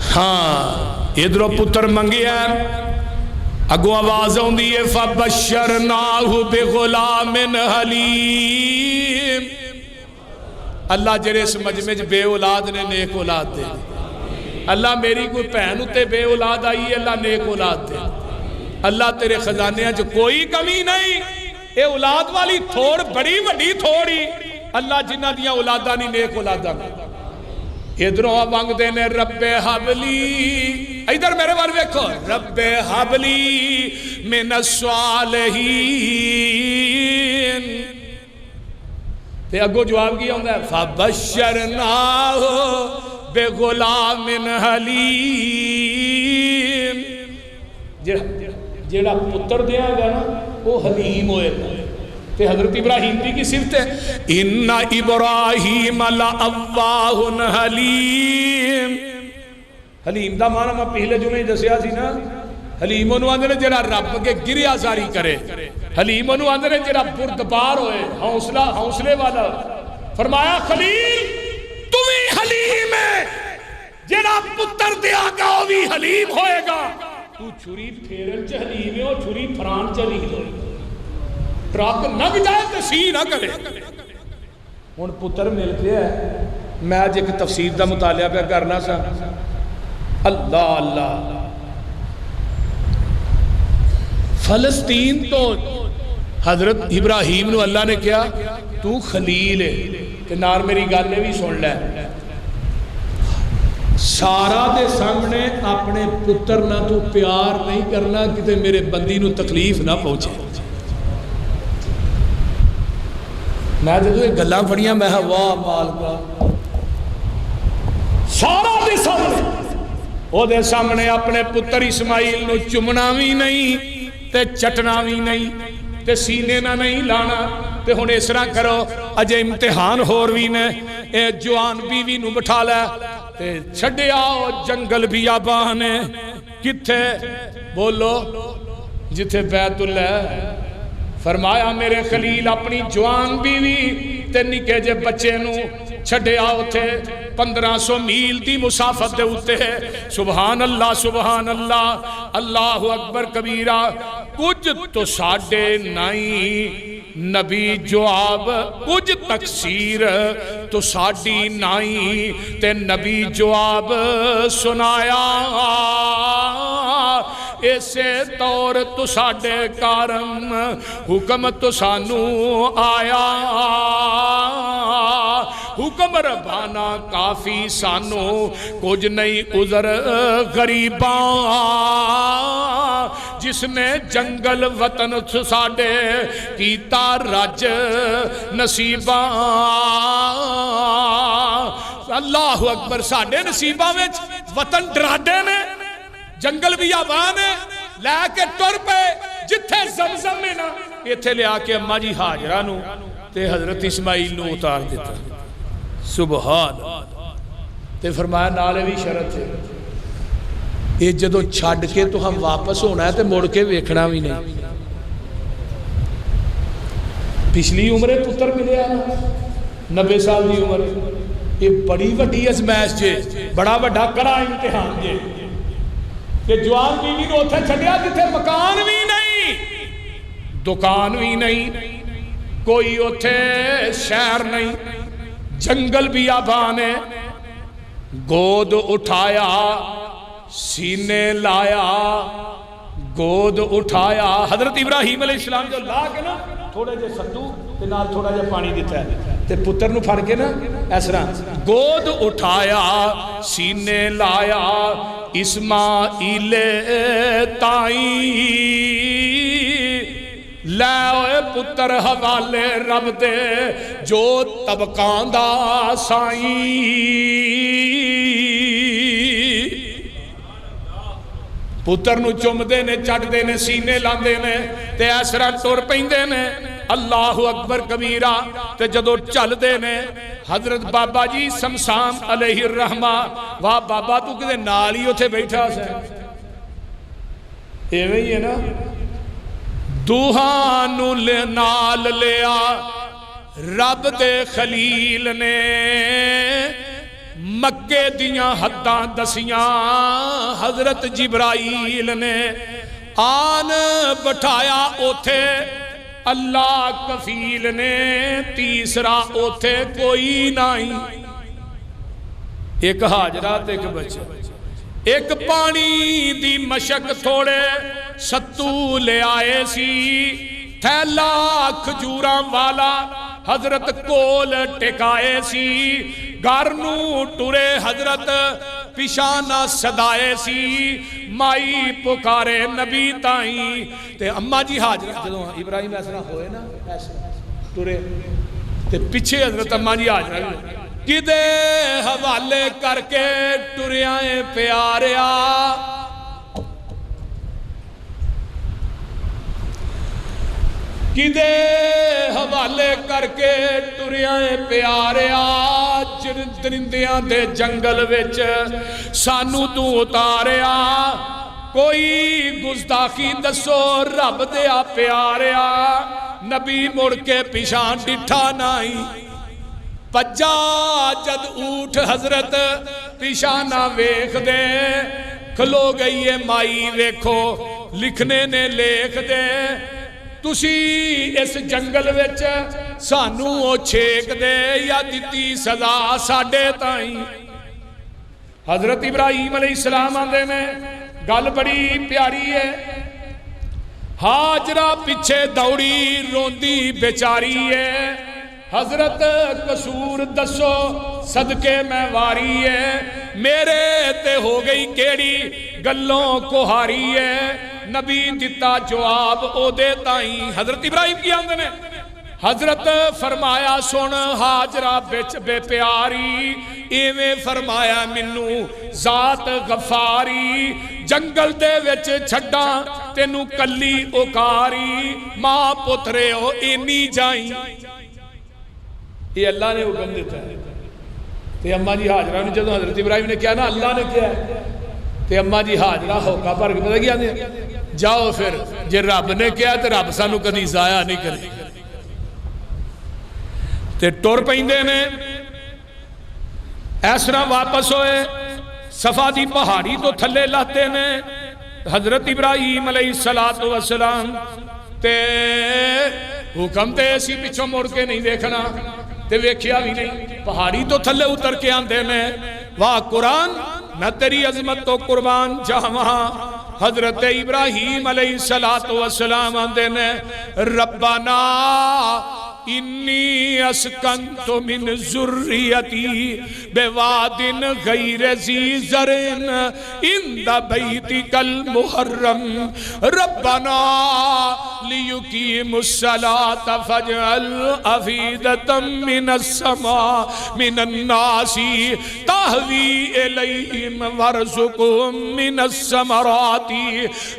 ہاں ادھرو پتر منگیا اگو آواز ہوں دیئے فَبَشَّرْنَاهُ بِغُلَامٍ حَلِيمٍ اللہ جرے اس مجمع بے اولاد نے نیک اولاد دے اللہ میری کوئی پہن تے بے اولاد آئی ہے اللہ نیک اولاد دے اللہ تیرے خزانے جو کوئی کمی نہیں اے اولاد والی تھوڑ بڑی وڈی تھوڑی اللہ جنہ دیا اولادہ نہیں نیک اولادہ نہیں ادھروں آبانگ دینے رب حبلی ادھر میرے بار ویکھو رب حبلی من الصالحین تے اگو جواب کیا ہوندہ ہے فَبَشَّرْنَاهُ بِغُلَامٍ حَلِيمٍ جیڑا پتر دیا گا نا وہ حلیم ہوئے تے حضرت ابراہیم کی صفت ہے اِنَّ إِبْرَاهِيمَ لَأَوَّاهٌ حَلِيمٌ حلیم دا معنی میں پہلے جمعہ دسیا سی نا حلیم انہوں آندھنے جڑا رب کے گریہ زاری کرے حلیم انہوں آندھنے جڑا بردبار ہوئے حوصلے والا فرمایا خلیل تمہیں حلیم ہے جڑا پتر دیا گا وہ بھی حلیم ہوئے گا تو چھری پھیرن چا حلیم ہے اور چھری پھران چا حلیم ہوئے ٹرک نہ جائے تو سی نہ کرے ان پتر ملتے ہیں میں آج ایک تفسیر دا مطالعہ پہ کرنا سا اللہ اللہ فلسطین تو حضرت ابراہیم نو اللہ نے کیا تو خلیل ہے کہ نار میری گالے بھی سن لے سارا دے سامنے اپنے پتر نہ تو پیار نہیں کرنا کہ میرے بندی نو تکلیف نہ پہنچے میں دے دو ایک گلہ پڑھیاں میں واہ مال کا سارا دے سامنے وہ دے سامنے اپنے پتر اسماعیل نو چمنا بھی نہیں تے چٹنا بھی نہیں تے سینے نہ نہیں لانا تے ہن اس طرح کرو اجے امتحان ہور بھی نے اے جوان بیوی نو بٹھا لے تے چھڑے آؤ جنگل بیابان ہے کتھے بولو جتھے بیت اللہ فرمایا میرے خلیل اپنی جوان بیوی تے نکے جے بچے نو چھڑے آؤ تھے 1500 میل دی مسافت دے ہوتے ہیں سبحان اللہ اللہ اکبر کبیرہ کچھ تو ساڑھے نائی نبی جواب کچھ تقصیر تو ساڑھی نائی تے نبی جواب سنایا ایسے طور تو ساڑھے کارم حکم تو سانو آیا حکم ربانا کافی سانو کچھ نہیں عذر غریباں جس نے جنگل وطن ساڑے کیتا رج نصیباں اللہ اکبر ساڑے نصیباں میں وطن ڈراڈے نے جنگل بھی آبان ہے لے کے ٹر پہ جتھے زمزم میں نا یہ تھے لے آکے اممہ جی حاجرہ نو تے حضرت اسماعیل نو اتار دیتا سبحان تے فرمایا نالے بھی شرط ہے یہ جدو چھڑ کے تو ہم واپس ہونا ہے تے مڑ کے ویکھنا بھی نہیں پچھلی عمرے پتر ملے آنا 90 سال دی عمر یہ بڑی وڈی ازمائش جے بڑا وڈا کڑا امتحان جے کہ جوان بیوی نو اتھے چھڑیا جتھے مکان بھی نہیں دکان بھی نہیں کوئی اتھے شہر نہیں جنگل بھی آبان ہے گود اٹھایا سینے لایا گود اٹھایا حضرت ابراہیم علیہ السلام جو لا کے نا تھوڑے جے ستو تے نال تھوڑا جے پانی دیتا ہے تے پتر نو پھڑ کے نا ایسرا گود اٹھایا سینے لایا اسماعیل تائیں لے پتر حوالے رب دے جو طبقان دا سائیں پتر نو چم دے نے چڑھ دے نے سینے لاندے نے تے ایسرا ٹور پہندے نے اللہ اکبر کبیرہ تے جدو چل دے نے حضرت بابا جی سمسام علیہ الرحمہ واہ بابا تو کدے نالی ہوتے بیٹھا سے اے وہی ہے نا دوہانو نال لیا رب دے خلیل نے مکے دیاں حداں دسیاں حضرت جبرائیل نے آن بٹھایا اوتھے اللہ کفیل نے تیسرا اوتھے کوئی نہیں ایک حاجرات ایک بچے ایک پانی دی مشک تھوڑے ستو لے آئے سی تھیلا کھجوراں والا حضرت کول ٹکائے سی گارنو ٹورے حضرت پیشانہ صدائے سی مائی پکارے نبی تائیں تے اممہ جی حاجر جدو ابراہیم ایسا ہوئے نا ایسا ٹورے تے پیچھے حضرت اممہ جی حاجر کدے حوالے کر کے ٹوریاں پیاریا کدے حوالے کر کے ٹوریاں پیاریا درندیاں دے جنگل وچ سانو تو اتاریا کوئی گستاخی دسو رب دیا پیاریا نبی مڑ کے پیشان ڈٹھا نہیں پجا جد اوٹھ حضرت پیشانہ ویکھ دے کھلو گئی ہے مائی ویکھو لکھنے نے لیکھ دے تسی اس جنگل وچ سانو او چھیک دے یا دیتی سزا ساڑے تائیں حضرت ابراہیم علیہ السلام آندے میں گل بڑی پیاری ہے حاجرہ پیچھے دوڑی روندی بیچاری ہے حضرت قصور دسو صدقے میں واری ہے میرے تے ہو گئی کیڑی گلوں کو ہاری ہے نبی دیتا جواب او دیتائیں حضرت ابراہیم کی آمدن ہے حضرت فرمایا سن حاجرہ بے پیاری ایویں فرمایا منو ذات غفاری جنگل دے وچ چھڑا تینو کلی اوکاری ماں پترے ہو اینی جائیں یہ اللہ نے حکم دیتا ہے تے اممہ جی حاجرہ نے جدو حضرت ابراہیم نے کیا نا اللہ نے کیا ہے تے اممہ جی حاجرہ ہوکا پر پتہ کیا دے جاؤ پھر جے رب نے کیا تے رب سانو کدی ضائع نہیں کرے تے ٹور پہندے نے ایسرا واپس ہوئے صفا دی پہاڑی تو تھلے لاتے نے حضرت ابراہیم علیہ السلام تے حکم تے اسی پچھو مڑ کے نہیں دیکھنا تے ویکھیا بھی نہیں پہاڑی تو تھلے اتر کے آندے نے واہ قرآن میں تیری عظمت تو قربان جاواں حضرت ابراہیم علیہ السلام آندے نے ربنا انی اسکنت من ذریتی بواد غیر ذی زرع عند بیتک المحرم ربنا لیقیموا الصلاۃ فاجعل افئدۃ من السماء من الناس تہوی الیہم وارزقہم من الثمرات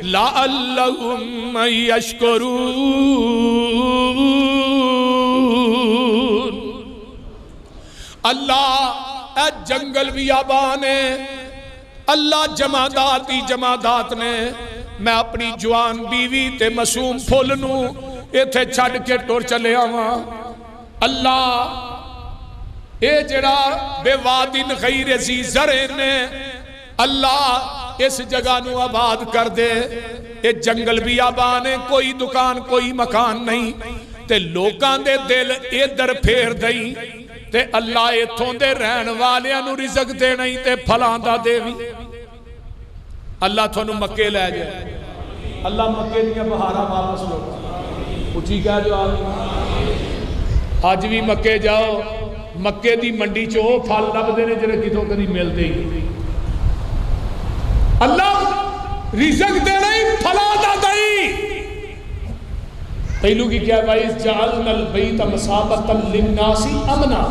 لعلہم یشکرون اللہ اے جنگل بھی آبان ہے، اللہ جمادات ہی جمادات نے، میں اپنی جوان بیوی تے معصوم پھول نو ایتھے چھڑ کے ٹور چلے آواں۔ اللہ اے جڑا بے وادن غیر ذی زرع نے، اللہ اس جگہ نو آباد کر دے، اے جنگل بھی آبان ہے، کوئی دکان کوئی مکان نہیں، تے لوکاں دے دل ادھر پھیر دئی، تے اللہ ایتھوں دے رہن والیاں نو رزق دے نہیں تے پھلاں دا دے بھی۔ اللہ تھانو مکے لے جائے، اللہ مکے دیاں بہاراں واپس لو، اچھی کہہ جو آج بھی مکے جاؤ، مکے دی منڈی چو پھل لب دینے جنہیں کتوں کدی مل دے گی۔ اللہ رزق دے نہیں پھلا دا دائی۔ پہلو کی کیا بھائی جعلنا البیت مثابۃ للناس امنا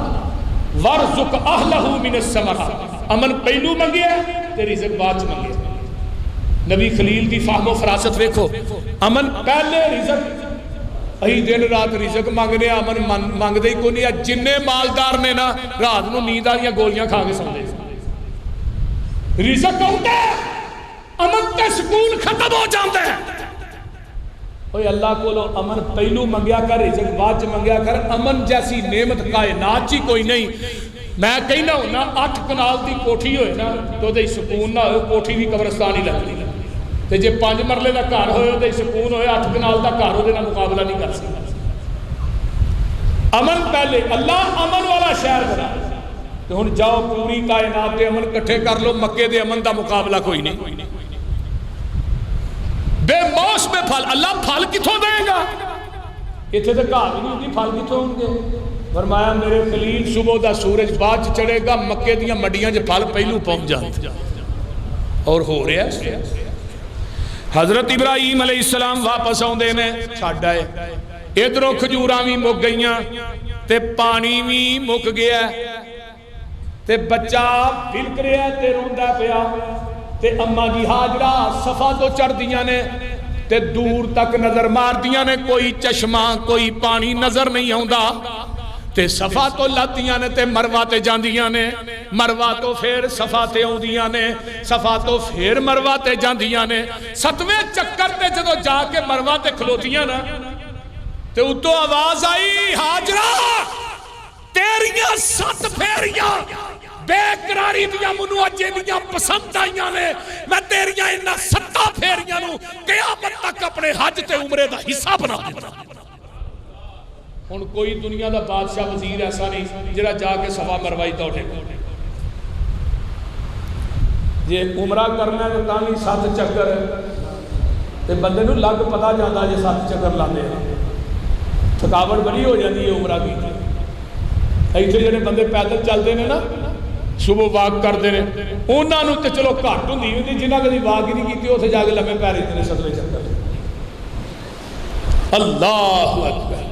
وارزق اہلہ من الثمرات۔ امن پہلو منگیا تے رزق بعد منگیا۔ نبی خلیل دی فہم و فراست دیکھو، امن پہلے رزق، اہی دن رات رزق مانگنے، امن مانگ دے کو نہیں۔ جننے مالدار نے نا رات نو نیند آلیاں گولیاں کھا کے سوندے، رزق ہوتا ہے امن تے سکون ختم ہو جاندے ہیں۔ اوہ اللہ کو لو امن پہلو منگیا کر، رزق بعد منگیا کر۔ امن جیسی نعمت کائنات چی کوئی نہیں۔ میں کہنا ہوں نا 8 کنال دی کوٹھی ہوئے نا تو دے سکون نہ ہوئے، کوٹھی بھی قبرستان ہی لگتی، تے جے 5 مرلے دا گھر ہوئے تے سکون ہوئے، 8 کنال دا گھر ہوئے نا مقابلہ نہیں کر سکتا۔ امن پہلے، اللہ امن والا شہر بنا، تو ہن جاؤ پوری کائنات دے امن کٹھے کر لو، مکے دے امن دا مقابلہ کوئی نہیں۔ بے موسم پھل، اللہ پھل کتھوں دے گا؟ اتھے تے گھر نہیں ہوگی، پھل کتھوں ہوں گے؟ فرمایا میرے خلیل صبح دا سورج بعد چڑھے گا، مکے دیاں مڈیاں جے پھل پہلو پہنچ جاتے، اور ہو رہا ہے۔ حضرت ابراہیم علیہ السلام واپس آؤندے نے، چھڈ آئے، ادھروں کھجوراں بھی مک گئیاں تے پانی بھی مک گیا تے بچہ بلک رہا تے روندا پیا تے اماں جی ہاجرہ صفا تو چڑھ دیاں نے تے دور تک نظر مار دیاں نے، کوئی چشمہ کوئی پانی نظر نہیں آوندا تے صفا تو لاتیاں نے تے مروہ تے جاندیاں نے، مروہ تو پھر صفا تے آؤندیاں نے، صفا تو پھر مروہ تے جاندیاں نے۔ 7ویں چکر تے جدو جا کے مروہ تے کھلوتیاں نا تے اتو آواز آئی، ہاجرہ تیریاں 7 پھیریاں بے قراری دیاں منو اجے دیاں پسند آئیاں نے، میں تیریاں انہاں 7 پھیریاں نو قیامت تک اپنے حج تے عمرے دا حصہ بنا دیتا۔ ہن کوئی دنیا دا بادشاہ وزیر ایسا نہیں جڑا جا کے صفا مروائی دوڑے، جے عمرہ کرنا ہے تو تاں 7 چکر تے بندے نو لگ پتا جاتا جے 7 چکر لاندے ہیں، تھکاوٹ بڑی ہو جاتی ہے عمرہ کی۔ ایتھے جڑے بندے پیدل چلتے ہیں نا صبح واک کرتے ہیں، انہاں نو تے چلو گھٹ ہوندی ہوندی، جنہاں کدی واک ہی نہیں کیتی اوتھے جا کے لمے پے رہندے نے 7 چکر۔ اللہ اکبر۔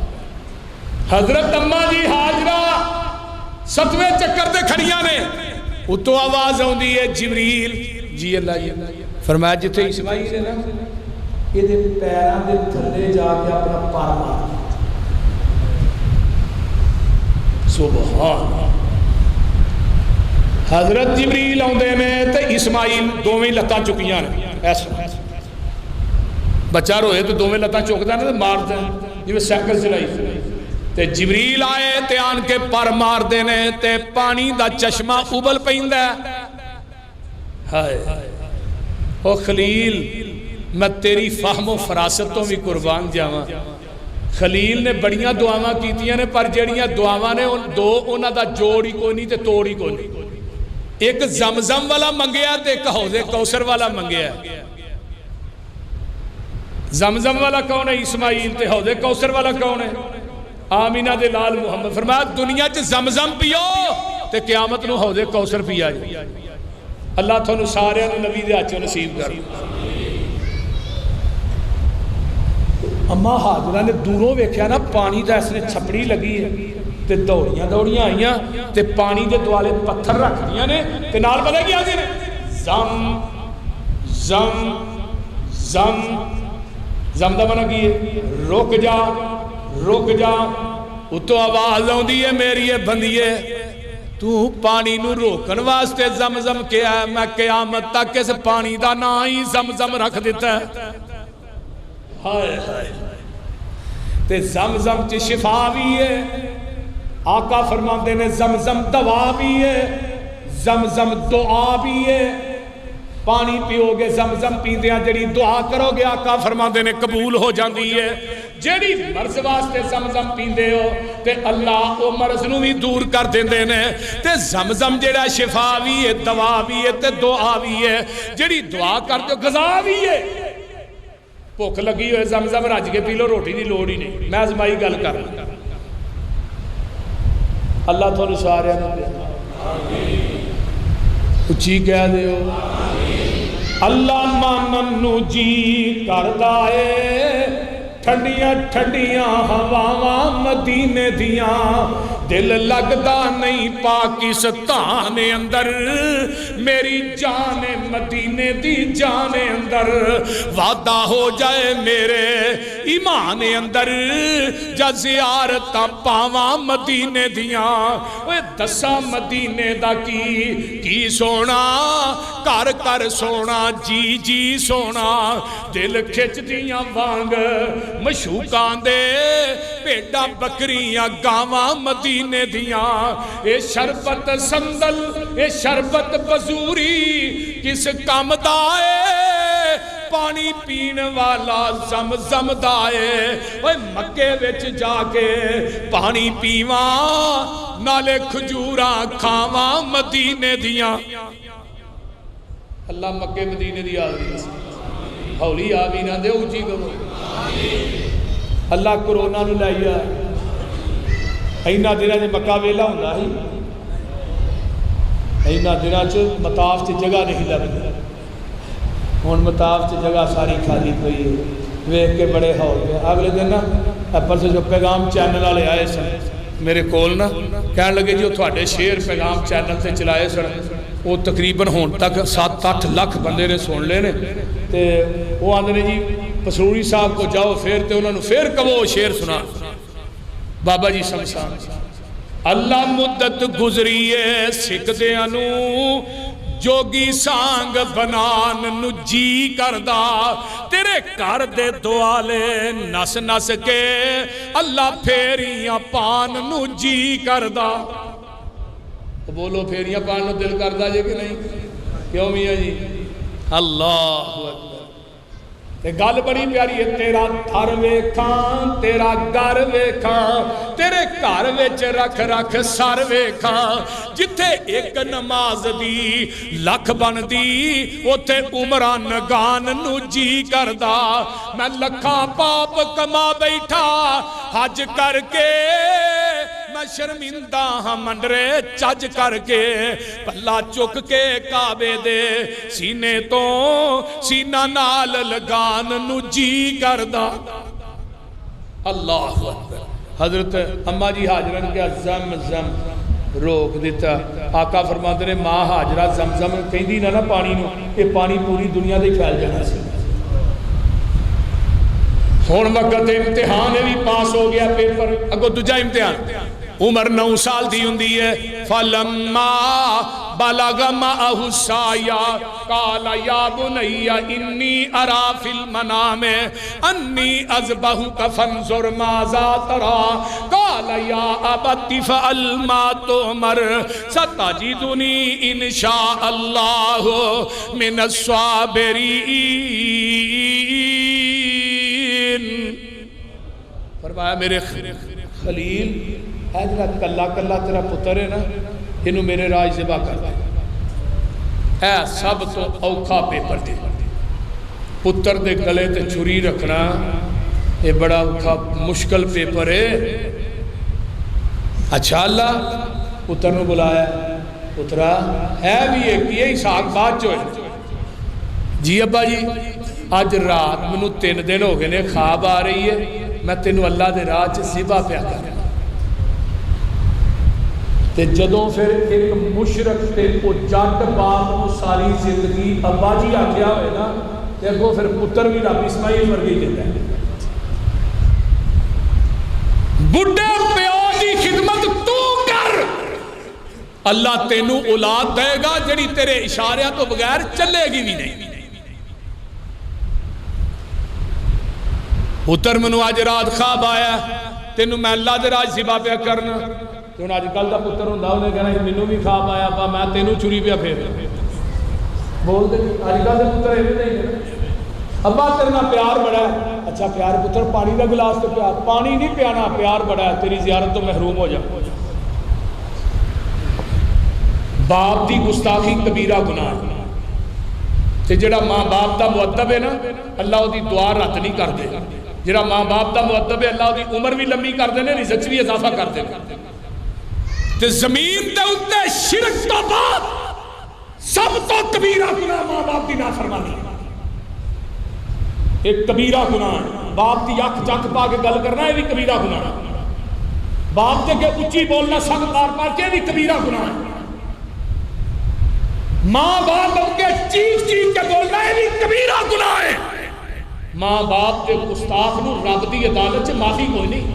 حضرت اماں جی ہاجرہ 7ویں چکر تے کھڑیاں نے، اتو آواز آؤندی ہے جبریل جی اللہ جی، فرمایا جتھے اسماعیل ہے نا یہ دے پیراں دے تھلے جا کے اپنا پار مار، سبحان۔ حضرت جبریل آؤندے نے تے اسماعیل دوویں لتاں چکیاں نے، ایسا بچہ روئے تو دوویں لتاں چکدا نے تے ماردا جویں سائیکل چلائی تے جبریل آئے تے آن کے پر مار دینے تے پانی دا چشمہ ابل پیندا ہے۔ ہائے او خلیل میں تیری فہم و فراستوں بھی قربان جاواں، خلیل نے بڑیاں دعاواں کیتیاں نے پر جڑیاں دعاواں نے دو انہاں دا جوڑ ہی کوئی نہیں تے توڑ ہی کوئی نہیں۔ ایک زمزم والا منگیا تے ایک حوض کوثر والا منگیا۔ زمزم والا کون ہے؟ اسماعیل۔ تے حوض کوثر والا کون ہے؟ آمینہ دے لال محمد۔ فرمایا دنیا چ زمزم پیو تے قیامت نو حوض کوثر پیا جی۔ اللہ تھانو سارے نبی دے ہاتھوں نصیب کر۔ اماں ہاجرہ نے دوروں ویکھیا نا پانی دا اس نے چھپڑی لگی ہے تے دوڑیاں دوڑیاں آئیاں تے پانی دے دوالے پتھر رکھ دیاں نے تے نال پتہ کیا آندے نے زم زم زم زم دا معنی کی ہے رک جا رک جا۔ اتو آواز آؤندی ہے میری بندیے تو پانی نو روکن واسطے زمزم کیا ہے، میں قیامت تک اس پانی دا نا ہی زمزم رکھ دیتا ہے۔ ہائے ہائے تے زمزم چ شفا بھی ہے، آقا فرماندے نے زمزم دوا بھی ہے، زمزم دعا بھی ہے۔ پانی پیو گے زمزم پیندیاں جڑی دعا کرو گے آقا فرماندے نے قبول ہو جاندی ہے۔ جڑی مرض واسطے زمزم پیندے ہو تے اللہ او مرض نو بھی دور کر دیندے نے۔ تے زمزم جڑا شفا بھی ہے، دوا بھی ہے تے دعا بھی ہے۔ جڑی دعا کر دو غذا بھی ہے، بھوک لگی ہوئے زمزم رج کے پی لو، روٹی دی لوڑ ہی نہیں۔ میں ازمائی گل کر اللہ تھوڑے سارے اچھی کہہ دے ہو اللہ مانن نو جی کردا اے، ٹھنڈیاں ٹھنڈیاں ہواواں مدینے دیاں، دل لگدا نہیں پاکستان اندر، میری جان مدینے دی جان اندر، وعدہ ہو جائے میرے ایمان اندر، جا زیارتاں پاواں مدینے دیاں۔ اوے دساں مدینے دا کی سونا، کر کر سونا، جی جی سونا، دل کھچ دیاں وانگ مشوقاں دے، پیڈاں بکریاں گاواں مدینے دیاں۔ اے شربت سندل، اے شربت بزوری کس کام دائے، پانی پین والا زمزم دائے۔ اوے مکے وچ جا کے پانی پیواں، نالے کھجوراں کھاواں مدینے دیاں۔ اللہ مکے مدینے دی آدھی ہولی آبی نہ دے اچھی کرو۔ اللہ کرونا نو لائیا اینا دنہ دے مکہ ویلا ہوندہ ہی، اینا دنہ چو مطاف چے جگہ نہیں لگتا، ہون مطاف چے جگہ ساری کھالی کوئی ہے، ویک کے بڑے ہو گئے۔ اگلے دن نا پر سے جو پیغام چینل والے آئے سن میرے کول نا کہنے لگے جو تھوڑے شیر پیغام چینل سے چلائے سن، وہ تقریباً ہون تک 7-8 لاکھ بندے نے سن لے نے، تے وہ آندھے نے جی پسروری صاحب کو جاؤ پھر تے انہوں نے پھر کبھو شیر سنا بابا جی شمشان۔ اللہ مدت گزریے سکھ دیانو، جوگی سانگ بنان نو جی کردہ، تیرے کر دے دوالے نس نس کے، اللہ پھیریاں پان نو جی کردہ۔ بولو پھیریاں پان نو دل کردہ جے کہ نہیں؟ کیوں میاں جی؟ اللہ اکبر۔ گل بڑی پیاری ہے، تیرا تھر ویکھاں تیرا گر ویکھاں، تیرے گھر وچ رکھ رکھ سر ویکھاں، جتھے ایک نماز دی لکھ بن دی، اوتھے عمران گان نو جی کردا۔ میں لکھاں پاپ کما بیٹھا حج کر کے، میں شرمندہ ہاں منڈرے چج کر کے، پلا چک کے کعبے دے سینے تو سینہ نال لگان نو جی کردہ۔ اللہ اکبر۔ حضرت اماں جی حاجرن کیا زمزم روک دیتا، آقا فرماتے نے ماں حاجرہ زمزم کہیں دی نہ پانی نو، یہ پانی پوری دنیا دے پھیل جانا سی۔ ہون وقت امتحان بھی پاس ہو گیا، پیپر اگو دجا امتحان، عمر 9 سال دی ہوندی ہے۔ فَلَمَّا بَلَغَ مَعَهُ السَّعْيَ قَالَ يَا بُنَيَّ إِنِّي أَرَى فِي الْمَنَامِ أَنِّي أَذْبَحُكَ فَانْظُرْ مَاذَا تَرَى قَالَ يَا أَبَتِ افْعَلْ مَا تُؤْمَرْ سَتَجِدُنِي إِنْ شَاءَ اللَّهُ مِنَ الصَّابِرِينَ۔ فرمایا میرے خلیل ہے جڑا کلا کلا تیرا پتر ہے نا، انہوں میرے راج ذبح کر دے۔ اے سب تو اوکھا پیپر دے، پتر دے گلے تے چھری رکھنا یہ بڑا اوکھا مشکل پیپر ہے۔ اچھا اللہ پتر نے بلایا، پترا ہے بھی ایک یہی ساکھ بات جو ہے جی ابا جی آج رات منو 3 دن ہو گئے نے خواب آ رہی ہے، میں تینوں اللہ دے راج ذبح پیا کر تے جدوں پھر ایک مشرک تے کو جٹ باپ کو ساری زندگی ابا جی آکھیا ہوئے نا، تے اگوں پھر پتر بھی رب اسماعیل ورگی دیتا ہے۔ بڑھے پیو دی خدمت تو کر، اللہ تینوں اولاد دے گا جڑی تیرے اشاریاں تو بغیر چلے گی بھی نہیں. پتر منو آج رات خواب آیا تینوں میں اللہ دے راج سبا پیا کرنا. تو آج کل دا پتر ہوندا انہیں کہنا مینوں بھی خواب آیا پا میں تینوں چوری پیا پھیر بول دے. آج کل دے پتر ایویں نہیں ابا تیرے نال پیار بڑا ہے. اچھا پیار پتر پانی دا گلاس تو پیار پانی نہیں پیانا پیار بڑا ہے تیری زیارت تو محروم ہو جا. باپ دی گستاخی کبیرہ گناہ تے جڑا ماں باپ دا مؤدب ہے نا اللہ دی دعا رد نہیں کر دے. جڑا ماں باپ دا مؤدب ہے اللہ دی عمر بھی لمبی کر دے نے رزق بھی اضافہ کر دے. تے زمین دے اوتے شرک تو بعد سب تو کبیرہ گناہ ماں باپ دی نافرمانی. ایک کبیرہ گناہ ہے باپ کی اکھ چک پا کے گل کرنا یہ بھی کبیرہ گناہ ہے. باپ کے اچھی بولنا سخت مار مار کے بھی کبیرہ گناہ ہے. ماں باپ کے چیخ چیخ کے بولنا یہ بھی کبیرہ گناہ ہے. ماں باپ کے گستاخ نو رب دی عدالت سے معافی کوئی نہیں.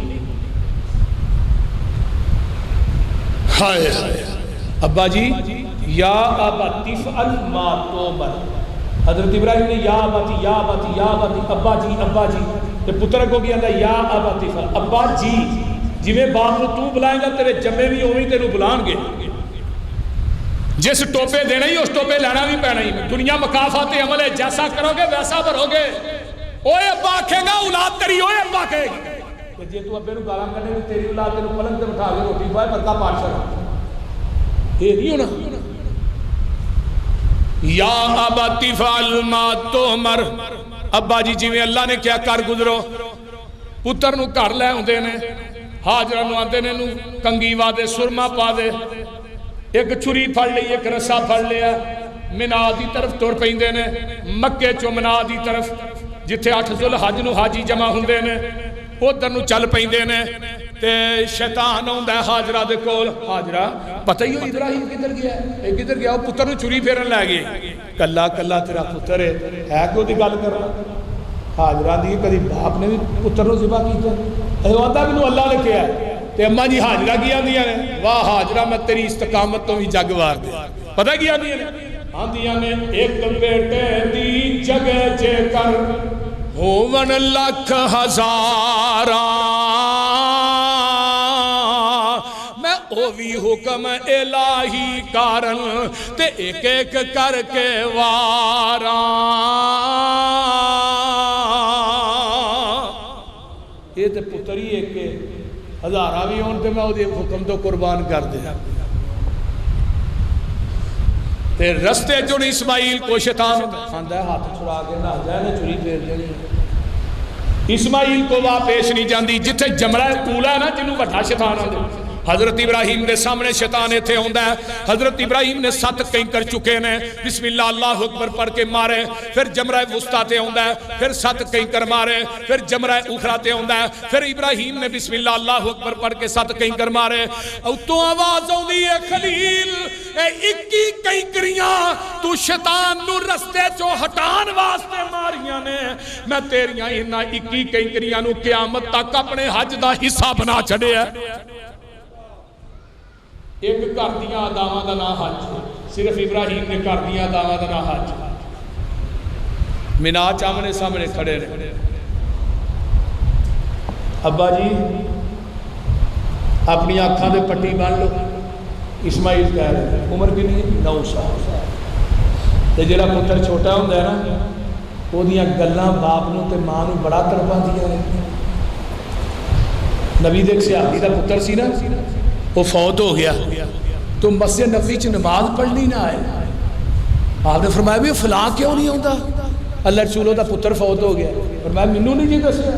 ہائے ابا جی یا ابا تفعل ما تؤمر. حضرت ابراہیم نے یا باتی یا باتی یا باتی ابا جی تے پتر کو کیا یا ابا تفعل ابا جی جی میں باپ کو تو بلائیں گا تیرے جمے بھی ہوئی تیرے بلان گے. جس ٹوپے دینا ہی اس ٹوپے لینا بھی پینا ہی. دنیا مکافات عمل ہے جیسا کرو گے ویسا بھرو گے. اوے ابا آکھے گا اولاد تیری اوے ابا کہے گی جی تو ابے نو گالاں کرنے بھی تیری اولاد تینوں پلنگ تے بٹھا کے روٹی کھوائے برکا پاٹ کر یہ نہیں ہونا. یا ابا تفعل ما تؤمر ابا جی جی اللہ نے کیا کر گزرو. پتر نو گھر لے ہوندے نے حاجرہ نو آندے نے نو کنگی وا دے سرما پا دے ایک چھری پھڑ لئی ایک رسا پھڑ لیا منا دی طرف تر پیندے نے مکے چو منا دی طرف جتھے 8 ذوالحج نو حاجی جمع ہوندے نے ادھر نو چل پیندے نے تے شیطان ہوندا ہے حاجرہ دے کول. حاجرہ پتہ ہی ہو ابراہیم کدھر گیا ہے کدھر گیا وہ پتر نو چوری پھیرن لے گئے. کلا کلا تیرا پتر ہے کیوں دی گل کرنا. حاجرہ دی کدی باپ نے بھی پتر نو ذبح کیتا ہے وعدہ بھی اللہ نے کیا ہے. تے اماں جی حاجرہ کی آندیاں نے واہ حاجرہ میں تیری استقامت تو بھی جگ وار دے. پتہ کی آندیاں نے آندیاں نے ایک بیٹے دی جگہ جے کر ہوون لکھ ہزاراں میں اووی حکم الہی کارن تے ایک ایک کر کے واراں. یہ تے پتری ایک کے ہزارہ بھی ہون تے میں وہ حکم تو قربان کر دیا. تے رستے جو اسماعیل کو شیطان خاندہ ہے ہاتھ چھڑا کے نہ جائے نے چوری پھیر دینی. اسماعیل کو واہ پیش نہیں جاندی جتھے جمرہ اولا ہے نا جنہوں وڈا شیطان آندے. حضرت ابراہیم نے سامنے شیطان تھے ہوندہ ہے. حضرت ابراہیم نے 7 کہیں کر چکے نے بسم اللہ اللہ اکبر پڑھ کے مارے پھر جمرہ وسطیٰ تے ہوندہ ہے پھر 7 کہیں کر مارے پھر جمرہ اخرى تے ہوندہ ہے پھر ابراہیم نے بسم اللہ اللہ اکبر پڑھ کے 7 کہیں کر مارے. او تو آواز ہوندی ہے خلیل اے 21 کہیں کریاں تو شیطان نو رستے چو ہٹان واسطے ماریاں نے میں تیریاں انہا 21 کہیں کریاں نو قیامت تک اپنے حج دا حصہ بنا چڑے ہے. ایک کر دیا آدامہ دا نا حج صرف ابراہیم نے کر دیا آدامہ دا نا حج. منا چامنے سامنے کھڑے رہے. ابا جی اپنی آنکھاں دے پٹی بن لو. اسماعیل کہہ رہے ہیں عمر کی نہیں 9 سال تے جڑا پتر چھوٹا ہوندہ ہے نا وہ دیاں گلاں باپ نو تے ماں نو بڑا تڑپاں دیا ہے. نبی دے صحابی دا پتر سی نا وہ فوت ہو گیا تو مسجد نبوی چ نماز پڑھنی نہ آئے. آپ نے فرمایا بھی فلاں کیوں نہیں ہوتا. اللہ رسولوں دا پتر فوت ہو گیا. فرمایا منو نہیں جی دسیا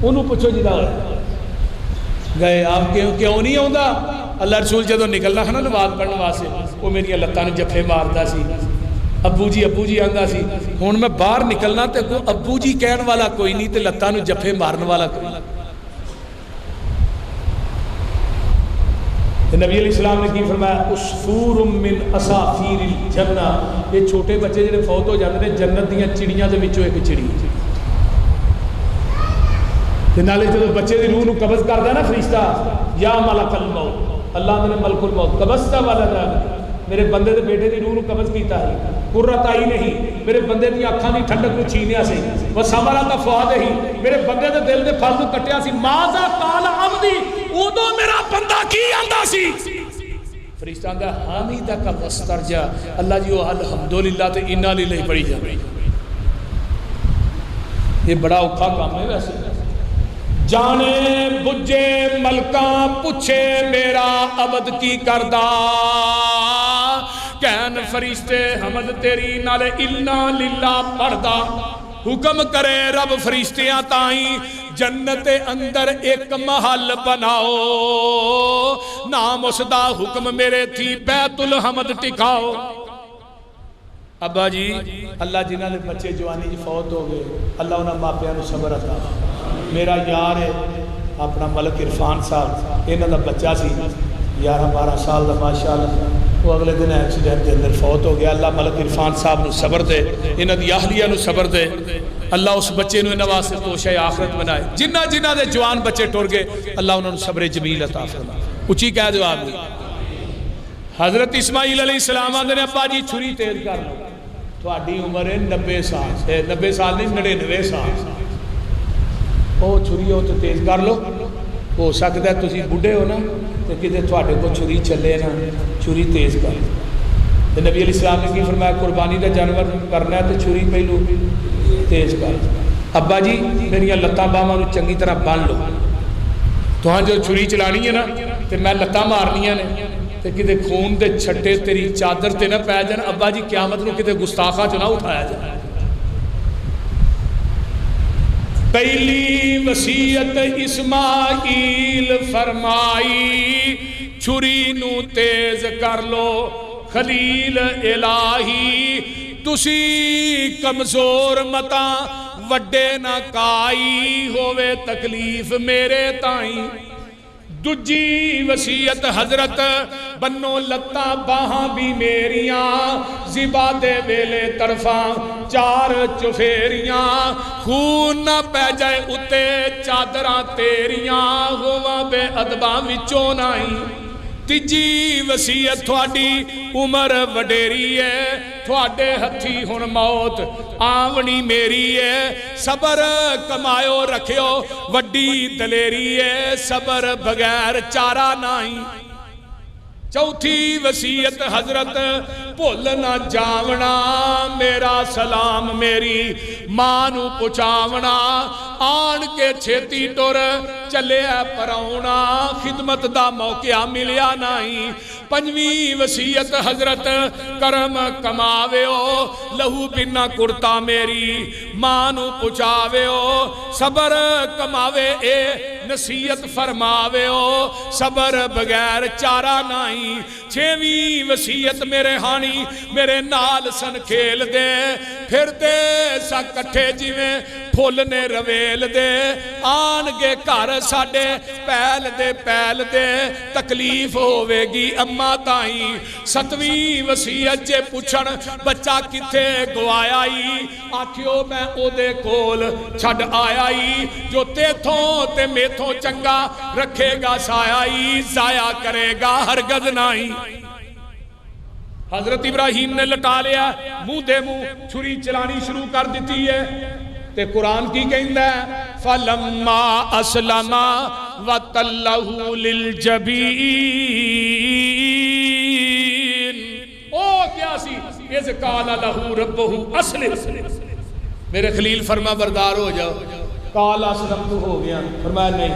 انہوں پوچھو جی دا گئے آپ کیوں نہیں ہوتا. اللہ رسول جدو نکلنا ہے نا نماز پڑھنے واسطے وہ میری لتاں نوں جفے ماردا سی. ابو جی آندا سی ہن میں باہر نکلنا تے کو ابو جی کہن والا کوئی نہیں تے لتاں نوں جفے مارن والا کوئی. نبی علیہ السلام نے کی فرمایا اسفور من اسافیر الجنہ. یہ چھوٹے بچے جڑے فوت ہو جاتے ہیں جنت دیاں چڑیاں دے وچوں ایک چڑی. تے نالے جدوں بچے دی روح نو قبض کردا ہے نا فرشتہ یا ملک الموت اللہ نے ملک الموت قبضہ والا تھا میرے بندے دے بیٹے دی روح قبض کیتا ہے قرۃ عین ہی میرے بندے دی اکھاں دی ٹھنڈک نو چھینیا سی وہ ثمرۃ فؤاد ہی میرے بندے دے دل دے پھل نو کٹیا سی ماذا قال عبدی اودوں میرا بندہ کی آندا سی فرشتہ آندا حمیدک واسترجا اللہ جی وہ الحمدللہ تے انا للہ پڑھی جا یہ بڑا اوکھا کام ہے ویسے جانے بجے ملکاں پوچھے میرا عبد کی کردہ کہن فرشتے حمد تیری نال انا للہ پڑھدا حکم کرے رب فرشتیاں تائیں جنت اندر ایک محل بناؤ نام اس دا حکم میرے تھی بیت الحمد ٹکاؤ ابا جی اللہ جنہاں نے بچے جوانی جی فوت ہو گئے اللہ انہاں ماپیاں نو صبر عطا میرا یار ہے اپنا ملک عرفان صاحب انہاں دا بچہ سی 11-12 سال دا ماشاءاللہ وہ اگلے دن ایکسیڈنٹ دے اندر فوت ہو گیا اللہ ملک عرفان صاحب نو صبر دے انہاں دی اہلیہ نو صبر دے اللہ اس بچے نو انہاں واسطے توشہ آخرت بنائے جنہ دے جوان بچے ٹر گئے اللہ انہوں نے صبر جمیل عطا فرمائے اچھی کہہ جواب دی حضرت اسماعیل علیہ السلام آدھے نے ابا جی چھری تیز کر لو تھوڑی عمر ہے 90 سال 90 سال نہیں 99 سال وہ چھری ہو تو تیز کر لو ہو سکتا ہے تسی بڑھے ہو نا تو کدھے تھوڑے کو چھری چلے نا چھری تیز کر لو نبی علیہ السلام نے کی فرمایا قربانی کا جانور کرنا ہے تو چھری پہلو تیز کر لو ابا جی میری لتاں باہاں نو چنگی طرح بن لو تو ہاں جو چھری چلانی ہے نا تو میں لتاں مارنیاں نے تے کدے خون دے چھٹے تیری چادر تے نہ پہ جان ابا جی قیامت نو کدے گستاخا چ نہ اٹھایا جائے پہلی وصیت اسماعیل فرمائی چھری نو تیز کر لو خلیل الہی تسی کمزور متا وڈے نہ کائی ہووے تکلیف میرے تائیں دجی وصیت حضرت بنو لتا باہاں بھی میریاں زبا دے ویلے طرفاں 4 چفیریاں خون نہ پہ جائے اتے چادراں تیریاں ہوا بے ادباں وچوں نائی تیجی وصیت تھوڑی عمر وڈیری ہے تھوڑے ہتھی ہن موت آونی میری ہے صبر کمایو رکھیو وڈی دلیری ہے صبر بغیر چارہ نائی چوتھی وصیت حضرت بھول نہ جاونا میرا سلام میری ماں نو پہنچاونا آن کے چھیتی ٹر چلے پراؤنا خدمت دا موقع ملیا نہیں پنجویں وصیت حضرت کرم کماویو لہو بنا کرتا میری ماں نو پہنچاویو صبر کماوے اے نصیحت فرماویو صبر بغیر چارہ نہیں چھویں وصیت میرے ہانی میرے نال سن کھیل دے پھر دے سا کٹھے جیویں پھول نے رویل دے آن گے گھر ساڑے پیل دے تکلیف ہوئے گی اماں تائیں ستویں وصیت جے پوچھن بچہ کتے گوایائی آکھیو میں او دے کول چھڑ آیائی جو تیتھوں تے میتھوں چنگا رکھے گا سایائی ضائع کرے گا ہرگز نہیں حضرت ابراہیم نے لٹا لیا منہ دے منہ چھری چلانی شروع کر دیتی ہے تے قرآن کی کہندہ ہے فَلَمَّا أَسْلَمَا وَتَلَّهُ لِلْجَبِينَ او کیا سی اِذْ قَالَ لَهُ رَبُّهُ أَسْلِمْ میرے خلیل فرما بردار ہو جاؤ قَالَ أَسْلَمْتُ ہو گیا فرمایا نہیں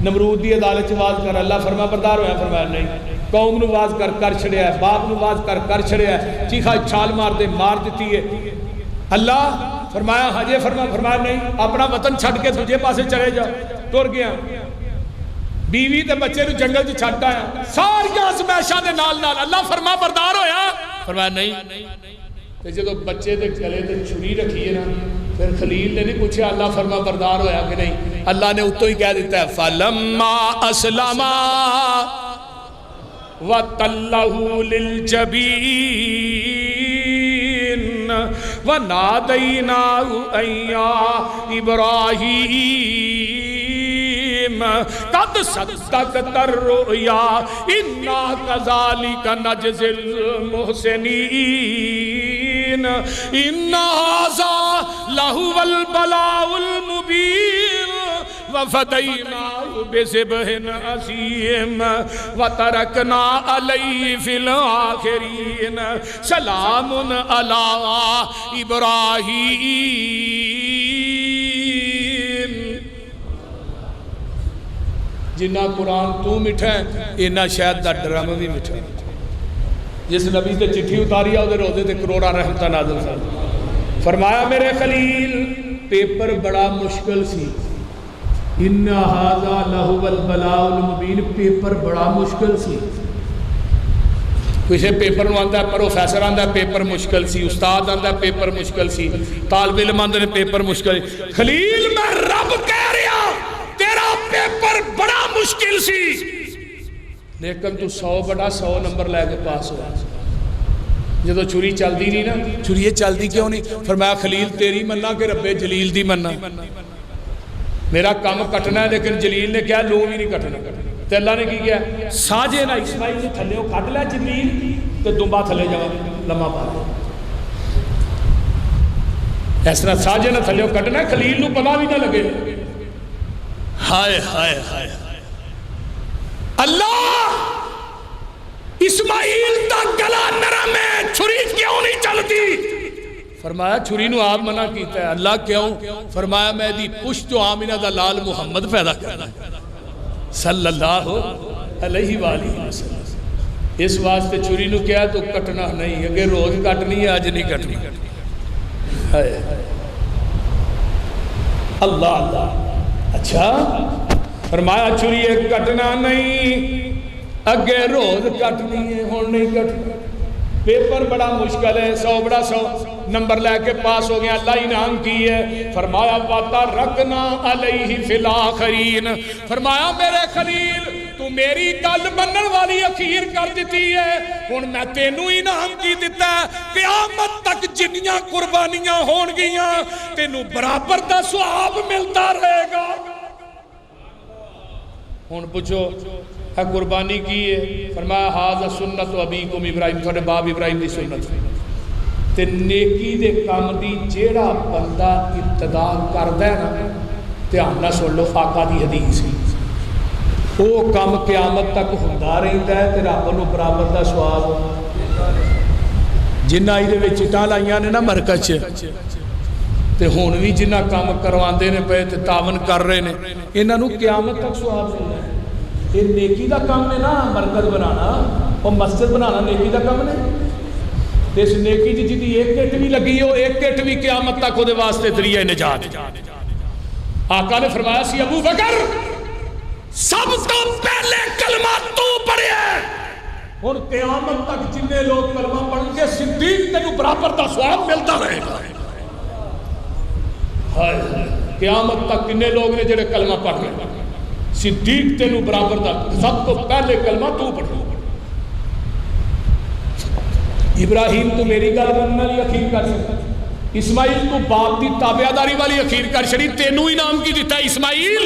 نمرود دی عدالت چواز کر اللہ فرما بردار ہویا فرمایا نہیں قوم نو واز کر چھڑیا ہے باپ نو واز کر چھڑیا ہے چیخا چھال مار دے مار دیتی ہے اللہ فرمایا حجے فرمایا نہیں اپنا وطن چھڑ کے تجھے پاسے چلے جا ٹر گیا بیوی تے بچے نو جنگل چ چھڈ آیا ساری آزمائشاں دے نال اللہ فرما بردار ہویا فرمایا نہیں تے جدوں بچے دے گلے تے چھری رکھی ہے نا پھر خلیل نے نہیں پوچھا اللہ فرما بردار ہویا کہ نہیں اللہ نے اتوں ہی کہہ دیتا ہے فَلَمَّا أَسْلَمَا وَتَلَّهُ لِلْجَبِينَ وَنَادَيْنَاهُ أَن يَا إِبْرَاهِيمَ قَدْ قد صدقت الرؤیا انا کذالک نجزی المحسنین ان ھذا لہو البلاء المبین وفدیناہ بذبح عظیم وترکنا علیہ فی الآخرین سلام علی ابراہیم۔ جنہ قرآن تو مٹھا ہے اینا شاید دا ڈرم بھی مٹھا ہے۔ جس نبی تے چٹھی اتاری ہے روزے تے کروڑا رحمتہ نازل کر فرمایا میرے خلیل پیپر بڑا مشکل سی، ان ھذا لہو البلاء المبین، پیپر بڑا مشکل سی۔ کسی پیپر نو آندہ ہے پروفیسر آندہ ہے پیپر مشکل سی، استاد آندہ ہے پیپر مشکل سی، طالب علم آندہ ہے پیپر مشکل سی۔ خلیل میں رب کہہ رہا تیرا پیپر بڑا مشکل سی، لیکن تو 100 بڑا 100 نمبر لے کے پاس ہوا۔ جدو چھری چل دی نہیں نا، چھری چل دی کیوں نہیں؟ فرمایا خلیل تیری مننا کہ رب جلیل دی مننا؟ میرا کام کٹنا ہے لیکن جلیل نے کیا لوں بھی نہیں کٹنا۔ تو اللہ نے کی کیا ساجے نہ اسماعیل نے تھلے ہو کٹ لیا جلیل تو دنبا تھلے جاؤ لمحہ پا لیا۔ اس طرح ساجے نہ تھلے ہو کٹنا ہے، خلیل نو پتا بھی نہ لگے۔ ہائے ہائے ہائے اللہ اسماعیل تا گلا نرم ہے، چھری کیوں نہیں چلتی؟ فرمایا چھری نو آپ منع کیتا ہے۔ اللہ کیوں؟ فرمایا میں دی پشت تو آمینہ دا لال محمد پیدا کرنا صلی اللہ علیہ وآلہ وسلم۔ اس واسطے چھری نو کیا تو کٹنا نہیں، اگر روز کٹنی ہے آج نہیں کٹنی۔ اللہ اللہ اچھا فرمایا چھری کٹنا نہیں، اگے روز کٹنی ہے ہون نہیں کٹنا۔ پیپر بڑا مشکل ہے، 100 بڑا 100 نمبر لے کے پاس ہو گیا، اللہ انعام کی ہے۔ فرمایا وَتَرَكْنَا عَلَيْهِ فِي الْآخِرِينَ، فرمایا میرے خلیل تو میری گل منن والی اخیر کر دیتی ہے، ہن میں تینوں انعام کی دیتا ہے، قیامت تک جنیاں قربانیاں ہون گیاں تینوں برابر دا ثواب ملتا رہے گا۔ ہن پوچھو ہے قربانی کی ہے؟ فرمایا ھذا سنت ابیکم ابراہیم، تھوڑے باپ ابراہیم دی سنت۔ تے نیکی دے کام دی جیڑا بندہ ابتدا کردا ہے نا، دھیان نال سن لو آقا دی حدیث ہے، وہ کام قیامت تک ہوندا رہندا ہے تے رب نوں برابر دا ثواب۔ جنہ ایدے وچ چٹاں لائیاں نے نا مرکز چ تے ہن وی جنہ کام کرواندے نے پئے تے تعاون کر رہے نے، انہاں نوں قیامت تک ثواب ملنا ہے۔ یہ نیکی دا کام ہے نا، مرکز بنانا اور مسجد بنانا نیکی دا کام ہے۔ اس نیکی جی جی ایک کٹ بھی لگی ہو، ایک کٹ بھی قیامت تک وہ دے واسطے ذریعہ نجات۔ آقا نے فرمایا سی ابو بکر سب تو پہلے کلمہ تو پڑھے ہے، اور قیامت تک جننے لوگ کلمہ پڑھ کے صدیق تینوں برابر دا ثواب ملتا رہے گا۔ قیامت تک کنے لوگ نے جڑے کلمہ پڑھ رہے ہیں، صدیق تینوں برابر دا سب تو پہلے کلمہ تو پڑھو۔ ابراہیم تو میری گل مننے والی اخیر کر سکتا، اسماعیل تو باپ دی تابعداری والی اخیر کر چھڑی، تینوں انعام کی دیتا ہے اسماعیل؟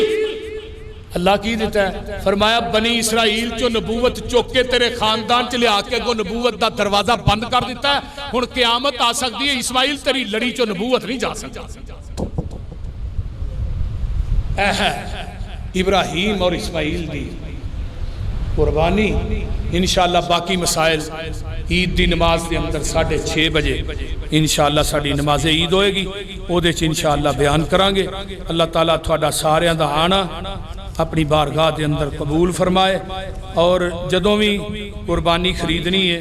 اللہ کی دیتا ہے؟ فرمایا بنی اسرائیل چو نبوت چوک کے تیرے خاندان چلے آکے کو نبوت دا دروازہ بند کر دیتا ہے، ہن قیامت آ سکتی ہے اسماعیل تیری لڑی چو نبوت نہیں جا سکتا۔ ابراہیم اور اسماعیل دی قربانی انشاءاللہ باقی مسائل عید دی نماز دے اندر 6:30 بجے انشاءاللہ ساڑی نماز عید ہوئے گی، او دے چ انشاءاللہ بیان کرانگے۔ اللہ تعالیٰ تھوڑا سارے دا آنا اپنی بارگاہ دے اندر قبول فرمائے، اور جدوں بھی قربانی خریدنی ہے۔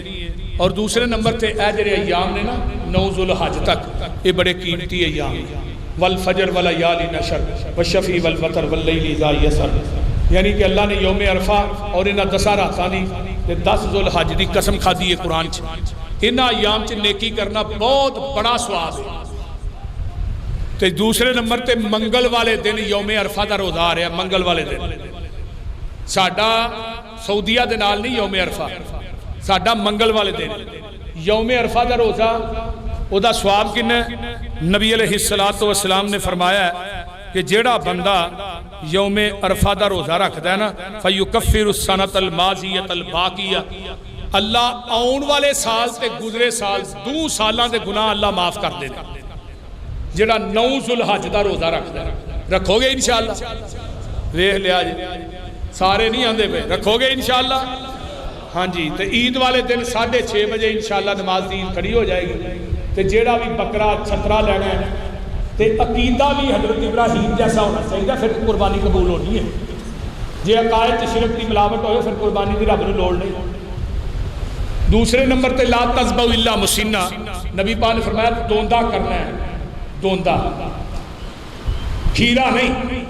اور دوسرے نمبر تے اے جڑے ایام نے نا 9 ذوالحج تک، یہ بڑے قیمتی ایام ہیں، والفجر والیال نشر والشفی والوتر واللیل اذا یسر، یعنی کہ اللہ نے یوم عرفہ اور انہاں 10 راتاں دی 10 ذوالحج دی قسم کھا دی ہے قرآن چ، انہاں ایام چ نیکی کرنا بہت بڑا ثواب ہے۔ تے دوسرے نمبر تے منگل والے دن یوم عرفہ دا روزہ آ رہا ہے، منگل والے دن ساڈا سعودیہ دے نال نہیں یوم عرفہ، ساڈا منگل والے دن یوم عرفہ دا روزہ، او دا ثواب کنا ہے؟ نبی علیہ السلام نے فرمایا ہے کہ جیڑا بندہ یوم عرفہ دا روزہ رکھ دے نا فیکفر السنۃ الماضیۃ الباقیہ، اللہ آن والے سال تے گزرے سال 2 سالاں دے گناہ اللہ معاف کر دے. جڑا 9 ذوالحج دا روزہ رکھ دے رکھو گے انشاءاللہ؟ ویکھ لیا جی سارے نہیں آندے پے، رکھو گے انشاءاللہ؟ ہاں جی. تے عید والے دن 6:30 بجے انشاءاللہ نماز دی کھڑی ہو جائے گی. تے جیڑا بھی بکرا چھترا لینا ہے تے عقیدہ بھی حضرت ابراہیم جیسا ہونا چاہیے، پھر قربانی قبول ہونی ہے. جے عقائد شرک کی ملاوٹ ہوئے پھر قربانی دی رب نوں لوڑ نہیں. دوسرے نمبر تے لا تذبحوا الا مسنہ، نبی پاک نے فرمایا دوندا کرنا ہے، دوندا کھیرا نہیں.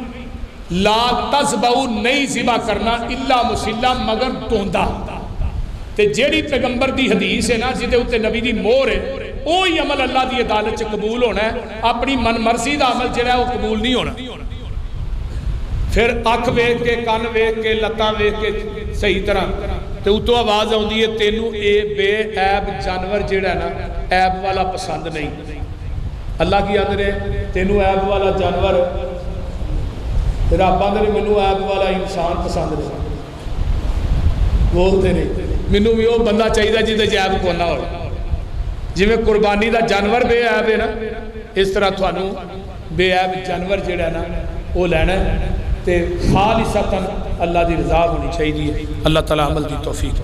لا تذبحوا نہیں ذبح کرنا الا مسنہ مگر دوندا. تے جیڑی پیغمبر دی حدیث ہے نا جدے اوتے نبی دی مہر ہے وہی عمل اللہ دی عدالت چ قبول ہونا ہے. اپنی من مرضی دا عمل جڑا ہے وہ قبول نہیں ہونا. پھر اکھ ویکھ کے کن ویکھ کے لتاں ویکھ کے صحیح طرح تے اتوں آواز آندی ہے تینوں اے بے عیب جانور جڑا ہے نا عیب والا پسند نہیں. اللہ کی آندے نے تینوں عیب والا جانور، رب آندے نے مینوں عیب والا انسان پسند نہیں. بولتے نہیں مینوں بھی وہ بندہ چاہیے جہدے چ عیب کوئی نہ ہوئے. جی میں قربانی دا جانور بے عیب ہے نا اس طرح تھانوں بے عیب جانور جڑا نا وہ لینا ہے تے خالصتاً اللہ دی رضا ہونی چاہیے. اللہ تعالیٰ عمل دی توفیق.